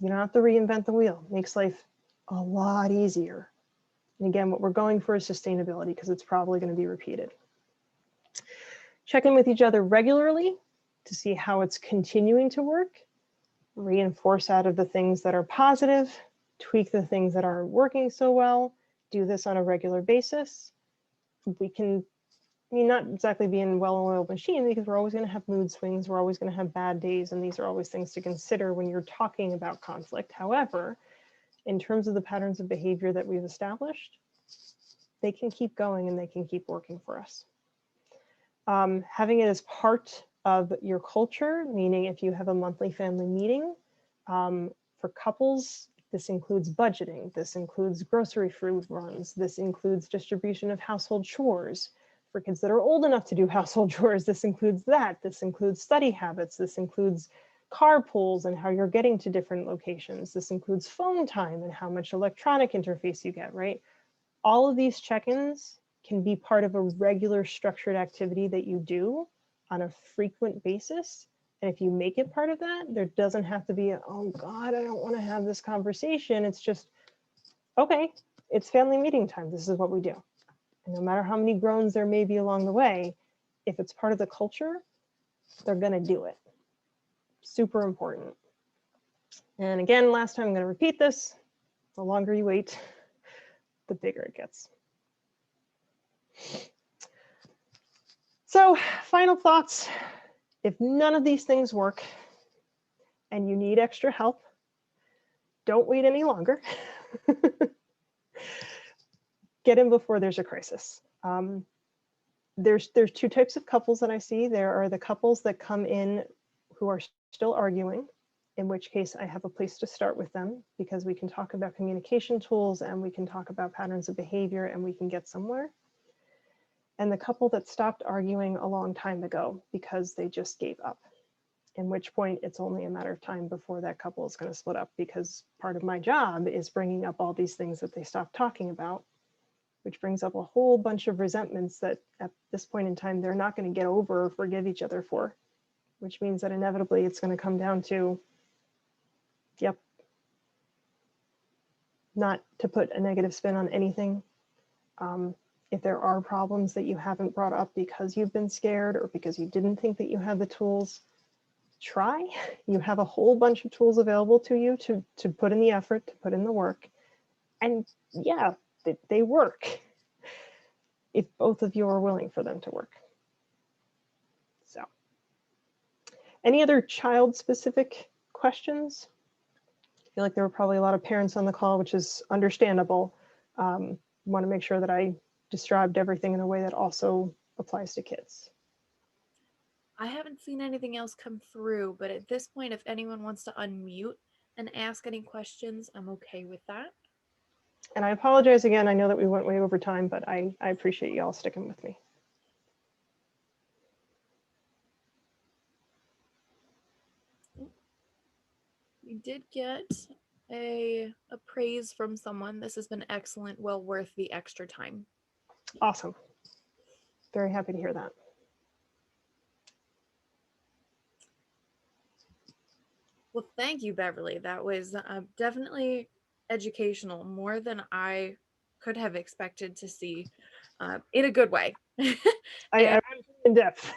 [SPEAKER 1] You don't have to reinvent the wheel. It makes life a lot easier. And again, what we're going for is sustainability because it's probably going to be repeated. Check in with each other regularly to see how it's continuing to work. Reinforce out of the things that are positive, tweak the things that aren't working so well, do this on a regular basis. We can, not exactly be a well-oiled machine because we're always going to have mood swings, we're always going to have bad days, and these are always things to consider when you're talking about conflict. However, in terms of the patterns of behavior that we've established, they can keep going and they can keep working for us. Having it as part of your culture, meaning if you have a monthly family meeting, for couples, this includes budgeting, this includes grocery food runs, this includes distribution of household chores. For kids that are old enough to do household chores, this includes that. This includes study habits, this includes carpools and how you're getting to different locations. This includes phone time and how much electronic interface you get, right? All of these check-ins can be part of a regular structured activity that you do on a frequent basis. And if you make it part of that, there doesn't have to be a, oh God, I don't want to have this conversation. It's just, okay, it's family meeting time. This is what we do. And no matter how many groans there may be along the way, if it's part of the culture, they're going to do it. Super important. And again, last time I'm going to repeat this, the longer you wait, the bigger it gets. So final thoughts. If none of these things work and you need extra help, don't wait any longer. Get in before there's a crisis. There's two types of couples that I see. There are the couples that come in who are still arguing, in which case I have a place to start with them because we can talk about communication tools and we can talk about patterns of behavior and we can get somewhere. And the couple that stopped arguing a long time ago because they just gave up, in which point it's only a matter of time before that couple is going to split up, because part of my job is bringing up all these things that they stopped talking about, which brings up a whole bunch of resentments that at this point in time, they're not going to get over or forgive each other for, which means that inevitably it's going to come down to, yep, not to put a negative spin on anything. If there are problems that you haven't brought up because you've been scared or because you didn't think that you had the tools, try. You have a whole bunch of tools available to you to put in the effort, to put in the work. And yeah, they work if both of you are willing for them to work. So, any other child-specific questions? I feel like there were probably a lot of parents on the call, which is understandable. Want to make sure that I described everything in a way that also applies to kids.
[SPEAKER 2] I haven't seen anything else come through, but at this point, if anyone wants to unmute and ask any questions, I'm okay with that.
[SPEAKER 1] And I apologize again. I know that we went way over time, but I appreciate you all sticking with me.
[SPEAKER 2] We did get a praise from someone. This has been excellent, well worth the extra time.
[SPEAKER 1] Awesome. Very happy to hear that.
[SPEAKER 2] Well, thank you, Beverly. That was definitely educational, more than I could have expected to see, in a good way.
[SPEAKER 1] I went in depth.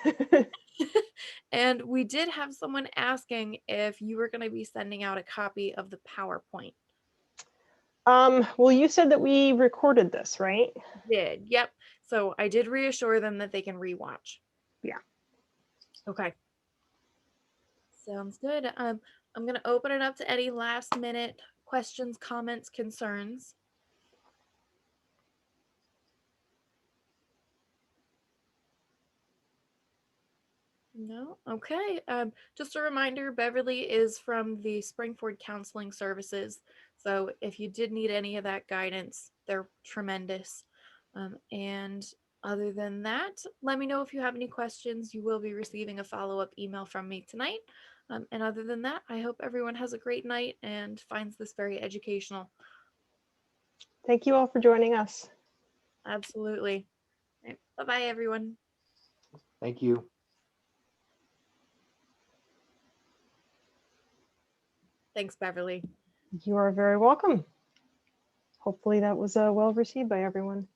[SPEAKER 2] And we did have someone asking if you were going to be sending out a copy of the PowerPoint.
[SPEAKER 1] Well, you said that we recorded this, right?
[SPEAKER 2] Did. Yep. So I did reassure them that they can rewatch.
[SPEAKER 1] Yeah.
[SPEAKER 2] Okay. Sounds good. I'm going to open it up to any last minute questions, comments, concerns. No? Okay. Just a reminder, Beverly is from the Springford Counseling Services. So if you did need any of that guidance, they're tremendous. And other than that, let me know if you have any questions. You will be receiving a follow-up email from me tonight. And other than that, I hope everyone has a great night and finds this very educational.
[SPEAKER 1] Thank you all for joining us.
[SPEAKER 2] Absolutely. Right. Bye-bye, everyone.
[SPEAKER 4] Thank you.
[SPEAKER 2] Thanks, Beverly.
[SPEAKER 1] You are very welcome. Hopefully that was well received by everyone.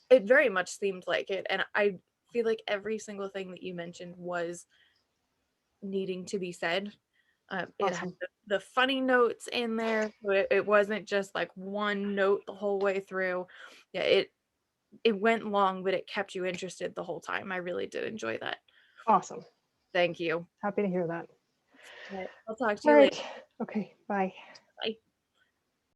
[SPEAKER 2] It very much seemed like it. And I feel like every single thing that you mentioned was needing to be said. It had
[SPEAKER 1] Awesome.
[SPEAKER 2] the funny notes in there. So it wasn't just like one note the whole way through. Yeah, it went long, but it kept you interested the whole time. I really did enjoy that.
[SPEAKER 1] Awesome.
[SPEAKER 2] Thank you.
[SPEAKER 1] Happy to hear that.
[SPEAKER 2] All right, I'll talk to
[SPEAKER 1] All
[SPEAKER 2] you
[SPEAKER 1] right.
[SPEAKER 2] later.
[SPEAKER 1] Okay, bye.